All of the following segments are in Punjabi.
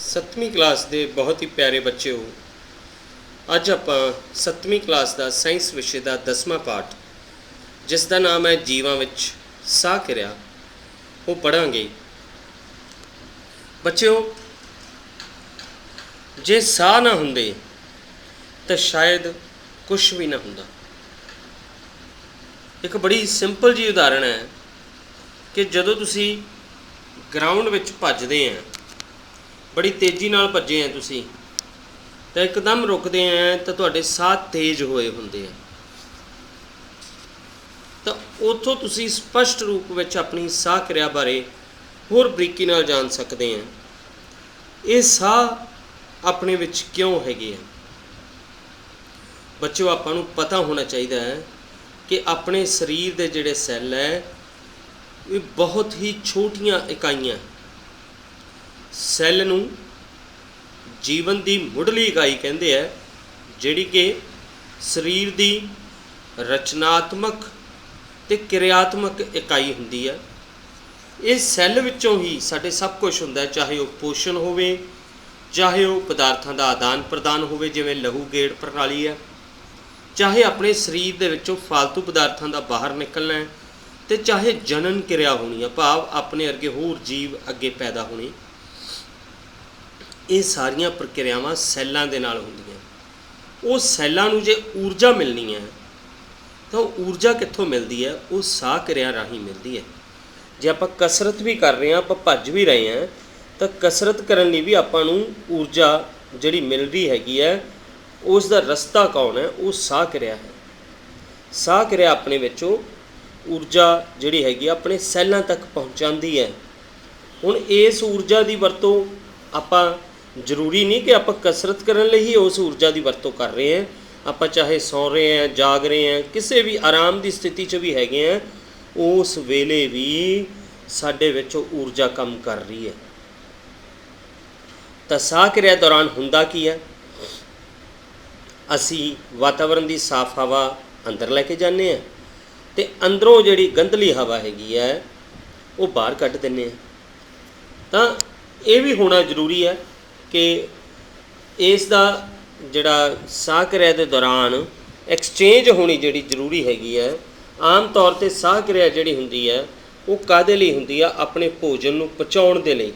7ਵੀਂ ਕਲਾਸ ਦੇ ਬਹੁਤ ਹੀ ਪਿਆਰੇ ਬੱਚਿਓ, ਅੱਜ ਆਪਾਂ 7ਵੀਂ ਕਲਾਸ ਦਾ ਸਾਇੰਸ ਵਿਸ਼ੇ ਦਾ 10ਵਾਂ ਪਾਠ, ਜਿਸ ਦਾ ਨਾਮ ਹੈ ਜੀਵਾਂ ਵਿੱਚ ਸਾਹ ਕਿਰਿਆ, ਉਹ ਪੜ੍ਹਾਂਗੇ। ਬੱਚਿਓ, ਜੇ ਸਾਹ ਨਾ ਹੁੰਦੇ ਤਾਂ ਸ਼ਾਇਦ ਕੁਝ ਵੀ ਨਾ ਹੁੰਦਾ। ਇੱਕ ਬੜੀ ਸਿੰਪਲ ਜੀ ਉਦਾਹਰਣ ਹੈ ਕਿ ਜਦੋਂ ਤੁਸੀਂ ਗਰਾਊਂਡ ਵਿੱਚ ਭੱਜਦੇ ਆ, ਬੜੀ ਤੇਜ਼ੀ ਨਾਲ ਭੱਜੇ ਆ ਤੁਸੀਂ, ਤਾਂ ਇੱਕਦਮ ਰੁਕਦੇ ਆ ਤਾਂ ਤੁਹਾਡੇ ਸਾਹ ਤੇਜ਼ ਹੋਏ ਹੁੰਦੇ ਆ, ਤਾਂ ਉੱਥੋਂ ਤੁਸੀਂ ਸਪਸ਼ਟ ਰੂਪ ਵਿੱਚ ਆਪਣੀ ਸਾਹ ਕਿਰਿਆ ਬਾਰੇ ਹੋਰ ਬਰੀਕੀ ਨਾਲ ਜਾਣ ਸਕਦੇ ਆ। ਇਹ ਸਾਹ ਆਪਣੇ ਵਿੱਚ ਕਿਉਂ ਹੈਗੇ ਆ? ਬੱਚਿਓ, ਆਪਾਂ ਨੂੰ ਪਤਾ ਹੋਣਾ ਚਾਹੀਦਾ ਹੈ ਕਿ ਆਪਣੇ ਸਰੀਰ ਦੇ ਜਿਹੜੇ ਸੈੱਲ ਹੈ ਇਹ ਬਹੁਤ ਹੀ ਛੋਟੀਆਂ ਇਕਾਈਆਂ। ਸੈੱਲ ਨੂੰ ਜੀਵਨ ਦੀ ਮੁੱਢਲੀ ਇਕਾਈ ਕਹਿੰਦੇ ਆ, ਜਿਹੜੀ ਕਿ ਸਰੀਰ ਦੀ ਰਚਨਾਤਮਕ ਅਤੇ ਕਿਰਿਆਤਮਕ ਇਕਾਈ ਹੁੰਦੀ ਹੈ। ਇਹ ਸੈੱਲ ਵਿੱਚੋਂ ਹੀ ਸਾਡੇ ਸਭ ਕੁਝ ਹੁੰਦਾ, ਚਾਹੇ ਉਹ ਪੋਸ਼ਣ ਹੋਵੇ, ਚਾਹੇ ਉਹ ਪਦਾਰਥਾਂ ਦਾ ਆਦਾਨ ਪ੍ਰਦਾਨ ਹੋਵੇ, ਜਿਵੇਂ ਲਹੂ ਗੇੜ ਪ੍ਰਣਾਲੀ ਹੈ, ਚਾਹੇ ਆਪਣੇ ਸਰੀਰ ਦੇ ਵਿੱਚੋਂ ਫਾਲਤੂ ਪਦਾਰਥਾਂ ਦਾ ਬਾਹਰ ਨਿਕਲਣਾ ਹੈ, ਅਤੇ ਚਾਹੇ ਜਨਨ ਕਿਰਿਆ ਹੋਣੀ ਹੈ, ਭਾਵ ਆਪਣੇ ਵਰਗੇ ਹੋਰ ਜੀਵ ਅੱਗੇ ਪੈਦਾ ਹੋਣੇ। ਇਹ ਸਾਰੀਆਂ ਪ੍ਰਕਿਰਿਆਵਾਂ ਸੈੱਲਾਂ ਦੇ ਨਾਲ ਹੁੰਦੀਆਂ। ਉਹ ਸੈੱਲਾਂ ਨੂੰ ਜੇ ਊਰਜਾ ਮਿਲਣੀ ਹੈ ਤਾਂ ਉਹ ਊਰਜਾ ਕਿੱਥੋਂ ਮਿਲਦੀ ਹੈ? ਉਹ ਸਾਹ ਕਿਰਿਆ ਰਾਹੀਂ ਮਿਲਦੀ ਹੈ। ਜੇ ਆਪਾਂ ਕਸਰਤ ਵੀ ਕਰ ਰਹੇ ਹਾਂ, ਆਪਾਂ ਭੱਜ ਵੀ ਰਹੇ ਹਾਂ, ਤਾਂ ਕਸਰਤ ਕਰਨ ਲਈ ਵੀ ਆਪਾਂ ਨੂੰ ਊਰਜਾ ਜਿਹੜੀ ਮਿਲ ਰਹੀ ਹੈਗੀ ਹੈ, ਉਸ ਦਾ ਰਸਤਾ ਕੌਣ ਹੈ? ਉਹ ਸਾਹ ਕਿਰਿਆ ਹੈ। ਸਾਹ ਕਿਰਿਆ ਆਪਣੇ ਵਿੱਚੋਂ ਊਰਜਾ ਜਿਹੜੀ ਹੈਗੀ ਆਪਣੇ ਸੈੱਲਾਂ ਤੱਕ ਪਹੁੰਚਾਉਂਦੀ ਹੈ। ਹੁਣ ਇਸ ਊਰਜਾ ਦੀ ਵਰਤੋਂ ਆਪਾਂ ਜ਼ਰੂਰੀ ਨਹੀਂ ਕਿ ਆਪਾਂ ਕਸਰਤ ਕਰਨ ਲਈ ਹੀ ਉਸ ਊਰਜਾ ਦੀ ਵਰਤੋਂ ਕਰ ਰਹੇ ਹਾਂ। ਆਪਾਂ ਚਾਹੇ ਸੌਂ ਰਹੇ ਹਾਂ, ਜਾਗ ਰਹੇ ਹਾਂ, ਕਿਸੇ ਵੀ ਆਰਾਮ ਦੀ ਸਥਿਤੀ 'ਚ ਵੀ ਹੈਗੇ ਹਾਂ, ਉਸ ਵੇਲੇ ਵੀ ਸਾਡੇ ਵਿੱਚ ਊਰਜਾ ਕੰਮ ਕਰ ਰਹੀ ਹੈ। ਤਾਂ ਸਾਹ ਕਿਰਿਆ ਦੌਰਾਨ ਹੁੰਦਾ ਕੀ ਹੈ? ਅਸੀਂ ਵਾਤਾਵਰਨ ਦੀ ਸਾਫ਼ ਹਵਾ ਅੰਦਰ ਲੈ ਕੇ ਜਾਂਦੇ ਹਾਂ, ਅਤੇ ਅੰਦਰੋਂ ਜਿਹੜੀ ਗੰਧਲੀ ਹਵਾ ਹੈਗੀ ਹੈ ਉਹ ਬਾਹਰ ਕੱਢ ਦਿੰਦੇ ਹਾਂ। ਤਾਂ ਇਹ ਵੀ ਹੋਣਾ ਜ਼ਰੂਰੀ ਹੈ ਕਿ ਇਸ ਦਾ ਜਿਹੜਾ ਸਾਹ ਕਿਰਿਆ ਦੇ ਦੌਰਾਨ ਐਕਸਚੇਂਜ ਹੋਣੀ ਜਿਹੜੀ ਜ਼ਰੂਰੀ ਹੈਗੀ ਹੈ। ਆਮ ਤੌਰ 'ਤੇ ਸਾਹ ਕਿਰਿਆ ਜਿਹੜੀ ਹੁੰਦੀ ਹੈ ਉਹ ਕਾਹਦੇ ਲਈ ਹੁੰਦੀ ਆ? ਆਪਣੇ ਭੋਜਨ ਨੂੰ ਪਚਾਉਣ ਦੇ ਲਈ।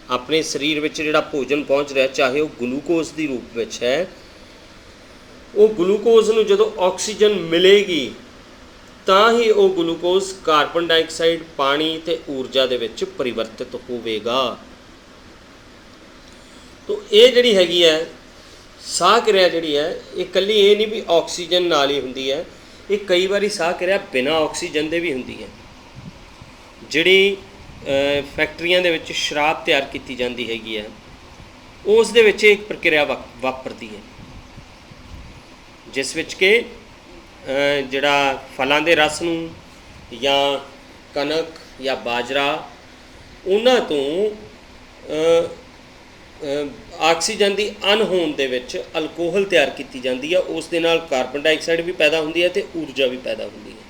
ਆਪਣੇ ਸਰੀਰ ਵਿੱਚ ਜਿਹੜਾ ਭੋਜਨ ਪਹੁੰਚ ਰਿਹਾ, ਚਾਹੇ ਉਹ ਗਲੂਕੋਜ਼ ਦੀ ਰੂਪ ਵਿੱਚ ਹੈ, ਉਹ ਗਲੂਕੋਜ਼ ਨੂੰ ਜਦੋਂ ਆਕਸੀਜਨ ਮਿਲੇਗੀ ਤਾਂ ਹੀ ਉਹ ਗਲੂਕੋਜ਼ ਕਾਰਬਨ ਡਾਈਆਕਸਾਈਡ, ਪਾਣੀ ਅਤੇ ਊਰਜਾ ਦੇ ਵਿੱਚ ਪਰਿਵਰਤਿਤ ਹੋਵੇਗਾ। ਤਾਂ ਇਹ ਜਿਹੜੀ ਹੈਗੀ ਹੈ ਸਾਹ ਕਿਰਿਆ ਜਿਹੜੀ ਹੈ, ਇਹ ਇਕੱਲੀ ਇਹ ਨਹੀਂ ਵੀ ਆਕਸੀਜਨ ਨਾਲ ਹੀ ਹੁੰਦੀ ਹੈ, ਇਹ ਕਈ ਵਾਰੀ ਸਾਹ ਕਿਰਿਆ ਬਿਨਾਂ ਆਕਸੀਜਨ ਦੇ ਵੀ ਹੁੰਦੀ ਹੈ। ਜਿਹੜੀ ਫੈਕਟਰੀਆਂ ਦੇ ਵਿੱਚ ਸ਼ਰਾਬ ਤਿਆਰ ਕੀਤੀ ਜਾਂਦੀ ਹੈਗੀ ਹੈ, ਉਸ ਦੇ ਵਿੱਚ ਇੱਕ ਪ੍ਰਕਿਰਿਆ ਵਾਪਰਦੀ ਹੈ, ਜਿਸ ਵਿੱਚ ਕਿ ਜਿਹੜਾ ਫਲਾਂ ਦੇ ਰਸ ਨੂੰ ਜਾਂ ਕਣਕ ਜਾਂ ਬਾਜਰਾ, ਉਹਨਾਂ ਤੋਂ ਆਕਸੀਜਨ ਦੀ ਅਣਹੋਂਦ ਦੇ ਵਿੱਚ ਅਲਕੋਹਲ ਤਿਆਰ ਕੀਤੀ ਜਾਂਦੀ ਹੈ। ਉਸ ਦੇ ਨਾਲ ਕਾਰਬਨ ਡਾਈਆਕਸਾਈਡ ਵੀ ਪੈਦਾ ਹੁੰਦੀ ਹੈ ਅਤੇ ਊਰਜਾ ਵੀ ਪੈਦਾ ਹੁੰਦੀ ਹੈ।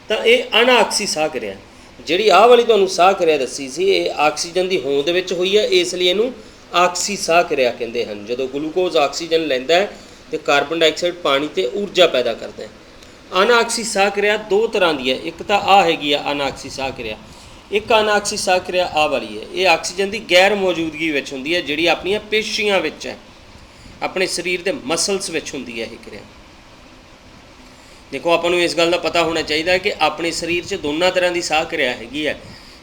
ਤਾਂ ਇਹ ਅਣਆਕਸੀ ਸਾਹ ਕਿਰਿਆ, ਜਿਹੜੀ ਆਹ ਵਾਲੀ ਤੁਹਾਨੂੰ ਸਾਹ ਕਿਰਿਆ ਦੱਸੀ ਸੀ, ਇਹ ਆਕਸੀਜਨ ਦੀ ਹੋਂਦ ਵਿੱਚ ਹੋਈ ਹੈ, ਇਸ ਲਈ ਇਹਨੂੰ ਆਕਸੀ ਸਾਹ ਕਿਰਿਆ ਕਹਿੰਦੇ ਹਨ। ਜਦੋਂ ਗਲੂਕੋਜ਼ ਆਕਸੀਜਨ ਲੈਂਦਾ ਹੈ ਅਤੇ ਕਾਰਬਨ ਡਾਈਆਕਸਾਈਡ ਪਾਣੀ ਅਤੇ ਊਰਜਾ ਪੈਦਾ ਕਰਦਾ ਹੈ। ਅਣਆਕਸੀ ਸਾਹ ਕਿਰਿਆ ਦੋ ਤਰ੍ਹਾਂ ਦੀ ਹੈ। ਇੱਕ ਤਾਂ ਆਹ ਹੈਗੀ ਆ ਅਣਆਕਸੀ ਸਾਹ ਕਿਰਿਆ, ਇੱਕ ਅਣਆਕਸੀ ਸਾਹ ਕਿਰਿਆ ਆਹ ਵਾਲੀ ਹੈ। ਇਹ ਆਕਸੀਜਨ ਦੀ ਗੈਰ ਮੌਜੂਦਗੀ ਵਿੱਚ ਹੁੰਦੀ ਹੈ, ਜਿਹੜੀ ਆਪਣੀਆਂ ਪੇਸ਼ੀਆਂ ਵਿੱਚ ਹੈ, ਆਪਣੇ ਸਰੀਰ ਦੇ ਮਸਲਸ ਵਿੱਚ ਹੁੰਦੀ ਹੈ ਇਹ ਕਿਰਿਆ। ਦੇਖੋ, ਆਪਾਂ ਨੂੰ ਇਸ ਗੱਲ ਦਾ ਪਤਾ ਹੋਣਾ ਚਾਹੀਦਾ ਕਿ ਆਪਣੇ ਸਰੀਰ 'ਚ ਦੋਨਾਂ ਤਰ੍ਹਾਂ ਦੀ ਸਾਹ ਕਿਰਿਆ ਹੈਗੀ ਹੈ।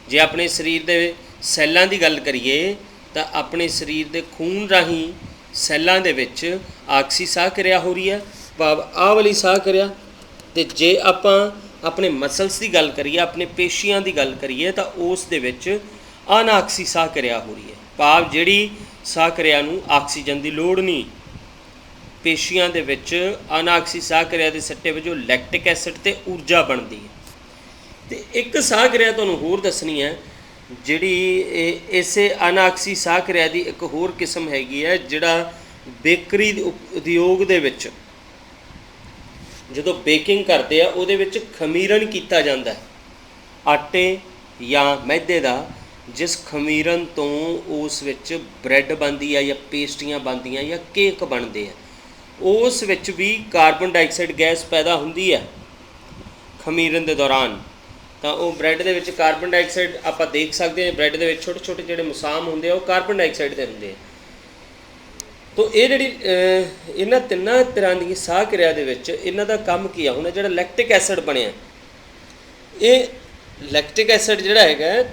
ਜੇ ਆਪਣੇ ਸਰੀਰ ਦੇ ਸੈੱਲਾਂ ਦੀ ਗੱਲ ਕਰੀਏ ਤਾਂ ਆਪਣੇ ਸਰੀਰ ਦੇ ਖੂਨ ਰਾਹੀਂ ਸੈੱਲਾਂ ਦੇ ਵਿੱਚ ਆਕਸੀ ਸਾਹ ਕਿਰਿਆ ਹੋ ਰਹੀ ਹੈ, ਭਾਵ ਆਹ ਵਾਲੀ ਸਾਹ ਕਿਰਿਆ। ਅਤੇ ਜੇ ਆਪਾਂ ਆਪਣੇ ਮਸਲਸ ਦੀ ਗੱਲ ਕਰੀਏ, ਆਪਣੇ ਪੇਸ਼ੀਆਂ ਦੀ ਗੱਲ ਕਰੀਏ, ਤਾਂ ਉਸ ਦੇ ਵਿੱਚ ਅਣਆਕਸੀ ਸਾਹ ਕਿਰਿਆ ਹੋ ਰਹੀ ਹੈ, ਭਾਵ ਜਿਹੜੀ ਸਾਹ ਕਿਰਿਆ ਨੂੰ ਆਕਸੀਜਨ ਦੀ ਲੋੜ ਨਹੀਂ। ਪੇਸ਼ੀਆਂ ਦੇ ਵਿੱਚ ਅਣਆਕਸੀ ਸਾਹ ਕਿਰਿਆ ਦੇ ਸੱਟੇ ਵਜੋਂ ਲੈਕਟਿਕ ਐਸਿਡ ਅਤੇ ਊਰਜਾ ਬਣਦੀ ਹੈ। ਅਤੇ ਇੱਕ ਸਾਹ ਕਿਰਿਆ ਤੁਹਾਨੂੰ ਹੋਰ ਦੱਸਣੀ ਹੈ, ਜਿਹੜੀ ਇਸੇ ਅਣਆਕਸੀ ਸਾਹ ਕਿਰਿਆ ਦੀ ਇੱਕ ਹੋਰ ਕਿਸਮ ਹੈਗੀ ਹੈ, ਜਿਹੜਾ ਬੇਕਰੀ ਉਦਯੋਗ ਦੇ ਵਿੱਚ ਜਦੋਂ ਬੇਕਿੰਗ ਕਰਦੇ ਆ, ਉਹਦੇ ਵਿੱਚ ਖਮੀਰਨ ਕੀਤਾ ਜਾਂਦਾ ਹੈ ਆਟੇ ਜਾਂ ਮੈਦੇ ਦਾ, ਜਿਸ ਖਮੀਰਨ ਤੋਂ ਉਸ ਵਿੱਚ ਬ੍ਰੈਡ ਬਣਦੀ ਹੈ ਜਾਂ ਪੇਸਟਰੀਆਂ ਬਣਦੀਆਂ ਜਾਂ ਕੇਕ ਬਣਦੇ ਆ, ਉਸ ਵਿੱਚ ਵੀ ਕਾਰਬਨ ਡਾਈਆਕਸਾਈਡ ਗੈਸ ਪੈਦਾ ਹੁੰਦੀ ਹੈ ਖਮੀਰਨ ਦੇ ਦੌਰਾਨ। ਤਾਂ ਉਹ ਬ੍ਰੈਡ ਦੇ ਵਿੱਚ ਕਾਰਬਨ ਡਾਈਆਕਸਾਈਡ ਆਪਾਂ ਦੇਖ ਸਕਦੇ ਹਾਂ, ਬ੍ਰੈਡ ਦੇ ਵਿੱਚ ਛੋਟੇ ਛੋਟੇ ਜਿਹੜੇ ਮੁਸਾਮ ਹੁੰਦੇ ਆ ਉਹ ਕਾਰਬਨ ਡਾਈਆਕਸਾਈਡ ਦੇ ਹੁੰਦੇ ਆ। ਤੋ ਇਹ ਜਿਹੜੀ ਇਹਨਾਂ ਤਿੰਨਾਂ ਤਰ੍ਹਾਂ ਦੀ ਸਾਹ ਕਿਰਿਆ ਦੇ ਵਿੱਚ ਇਹਨਾਂ ਦਾ ਕੰਮ ਕੀ ਆ? ਹੁਣ ਜਿਹੜਾ ਲੈਕਟਿਕ ਐਸਿਡ ਬਣਿਆ, ਇਹ ਲੈਕਟਿਕ ਐਸਿਡ ਜਿਹੜਾ ਹੈਗਾ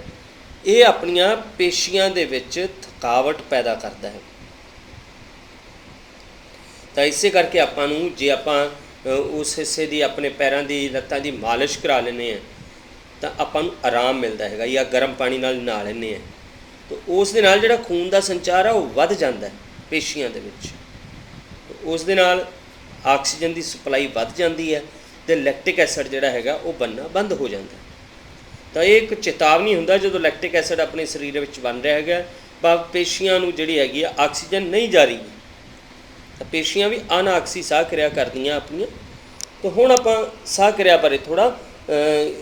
ਇਹ ਆਪਣੀਆਂ ਪੇਸ਼ੀਆਂ ਦੇ ਵਿੱਚ ਥਕਾਵਟ ਪੈਦਾ ਕਰਦਾ ਹੈ। ਤਾਂ ਇਸੇ ਕਰਕੇ ਆਪਾਂ ਨੂੰ ਜੇ ਆਪਾਂ ਉਸ ਹਿੱਸੇ ਦੀ ਆਪਣੇ ਪੈਰਾਂ ਦੀ ਲੱਤਾਂ ਦੀ ਮਾਲਿਸ਼ ਕਰਾ ਲੈਂਦੇ ਹਾਂ ਤਾਂ ਆਪਾਂ ਨੂੰ ਆਰਾਮ ਮਿਲਦਾ ਹੈਗਾ, ਜਾਂ ਗਰਮ ਪਾਣੀ ਨਾਲ ਨਹਾ ਲੈਂਦੇ ਹਾਂ ਤਾਂ ਉਸ ਦੇ ਨਾਲ ਜਿਹੜਾ ਖੂਨ ਦਾ ਸੰਚਾਰ ਆ ਉਹ ਵੱਧ ਜਾਂਦਾ ਪੇਸ਼ੀਆਂ ਦੇ ਵਿੱਚ, ਉਸ ਦੇ ਨਾਲ ਆਕਸੀਜਨ ਦੀ ਸਪਲਾਈ ਵੱਧ ਜਾਂਦੀ ਹੈ ਅਤੇ ਲੈਕਟਿਕ ਐਸਿਡ ਜਿਹੜਾ ਹੈਗਾ ਉਹ ਬਣਨਾ ਬੰਦ ਹੋ ਜਾਂਦਾ। ਤਾਂ ਇਹ ਇੱਕ ਚੇਤਾਵਨੀ ਹੁੰਦਾ ਜਦੋਂ ਲੈਕਟਿਕ ਐਸਿਡ ਆਪਣੇ ਸਰੀਰ ਵਿੱਚ ਬਣ ਰਿਹਾ ਹੈਗਾ, ਪਰ ਪੇਸ਼ੀਆਂ ਨੂੰ ਜਿਹੜੀ ਹੈਗੀ ਆ ਆਕਸੀਜਨ ਨਹੀਂ ਜਾ ਰਹੀ, ਤਾਂ ਪੇਸ਼ੀਆਂ ਵੀ ਅਨਾਕਸੀ ਸਾਹ ਕਿਰਿਆ ਕਰਦੀਆਂ ਆਪਣੀਆਂ। ਤਾਂ ਹੁਣ ਆਪਾਂ ਸਾਹ ਕਿਰਿਆ ਬਾਰੇ ਥੋੜ੍ਹਾ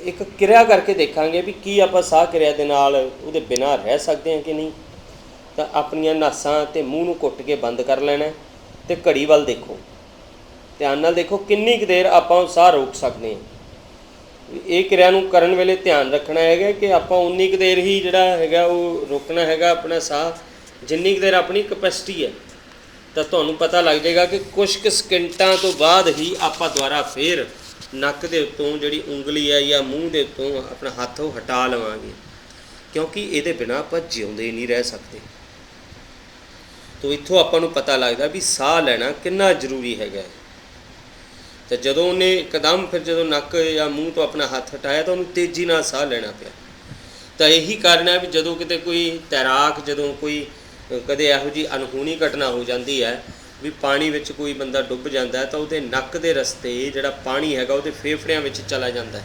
ਇੱਕ ਕਿਰਿਆ ਕਰਕੇ ਦੇਖਾਂਗੇ ਵੀ ਕੀ ਆਪਾਂ ਸਾਹ ਕਿਰਿਆ ਦੇ ਨਾਲ ਉਹਦੇ ਬਿਨਾਂ ਰਹਿ ਸਕਦੇ ਹਾਂ ਕਿ ਨਹੀਂ। ਤਾਂ ਆਪਣੀਆਂ ਨਾਸਾਂ ਅਤੇ ਮੂੰਹ ਨੂੰ ਘੁੱਟ ਕੇ ਬੰਦ ਕਰ ਲੈਣਾ ਅਤੇ ਘੜੀ ਵੱਲ ਦੇਖੋ, ਧਿਆਨ ਨਾਲ ਦੇਖੋ ਕਿੰਨੀ ਕੁ ਦੇਰ ਆਪਾਂ ਸਾਹ ਰੋਕ ਸਕਦੇ ਹਾਂ। ਇਹ ਕਿਰਿਆ ਨੂੰ ਕਰਨ ਵੇਲੇ ਧਿਆਨ ਰੱਖਣਾ ਹੈਗਾ ਕਿ ਆਪਾਂ ਉਨੀ ਕੁ ਦੇਰ ਹੀ ਜਿਹੜਾ ਹੈਗਾ ਉਹ ਰੋਕਣਾ ਹੈਗਾ ਆਪਣਾ ਸਾਹ, ਜਿੰਨੀ ਕੁ ਦੇਰ ਆਪਣੀ ਕਪੈਸਿਟੀ ਹੈ। ਤਾਂ ਤੁਹਾਨੂੰ ਪਤਾ ਲੱਗ ਜਾਏਗਾ ਕਿ ਕੁਛ ਕੁ ਸਕਿੰਟਾਂ ਤੋਂ ਬਾਅਦ ਹੀ ਆਪਾਂ ਦੁਬਾਰਾ ਫੇਰ ਨੱਕ ਦੇ ਉੱਤੋਂ ਜਿਹੜੀ ਉਂਗਲੀ ਹੈ ਜਾਂ ਮੂੰਹ ਦੇ ਉੱਤੋਂ ਆਪਣਾ ਹੱਥ ਉਹ ਹਟਾ ਲਵਾਂਗੇ, ਕਿਉਂਕਿ ਇਹਦੇ ਬਿਨਾਂ ਆਪਾਂ ਜਿਉਂਦੇ ਨਹੀਂ ਰਹਿ ਸਕਦੇ। ਤੋ ਇੱਥੋਂ ਆਪਾਂ ਨੂੰ ਪਤਾ ਲੱਗਦਾ ਵੀ ਸਾਹ ਲੈਣਾ ਕਿੰਨਾ ਜ਼ਰੂਰੀ ਹੈਗਾ। ਤਾਂ ਜਦੋਂ ਉਹਨੇ ਇੱਕਦਮ ਫਿਰ ਜਦੋਂ ਨੱਕ ਜਾਂ ਮੂੰਹ ਤੋਂ ਆਪਣਾ ਹੱਥ ਹਟਾਇਆ ਤਾਂ ਉਹਨੂੰ ਤੇਜ਼ੀ ਨਾਲ ਸਾਹ ਲੈਣਾ ਪਿਆ। ਤਾਂ ਇਹੀ ਕਾਰਨ ਹੈ ਵੀ ਜਦੋਂ ਕਿਤੇ ਕੋਈ ਤੈਰਾਕ, ਜਦੋਂ ਕੋਈ ਕਦੇ ਇਹੋ ਜਿਹੀ ਅਣਹੋਣੀ ਘਟਨਾ ਹੋ ਜਾਂਦੀ ਹੈ ਵੀ ਪਾਣੀ ਵਿੱਚ ਕੋਈ ਬੰਦਾ ਡੁੱਬ ਜਾਂਦਾ ਤਾਂ ਉਹਦੇ ਨੱਕ ਦੇ ਰਸਤੇ ਜਿਹੜਾ ਪਾਣੀ ਹੈਗਾ ਉਹਦੇ ਫੇਫੜਿਆਂ ਵਿੱਚ ਚਲਾ ਜਾਂਦਾ,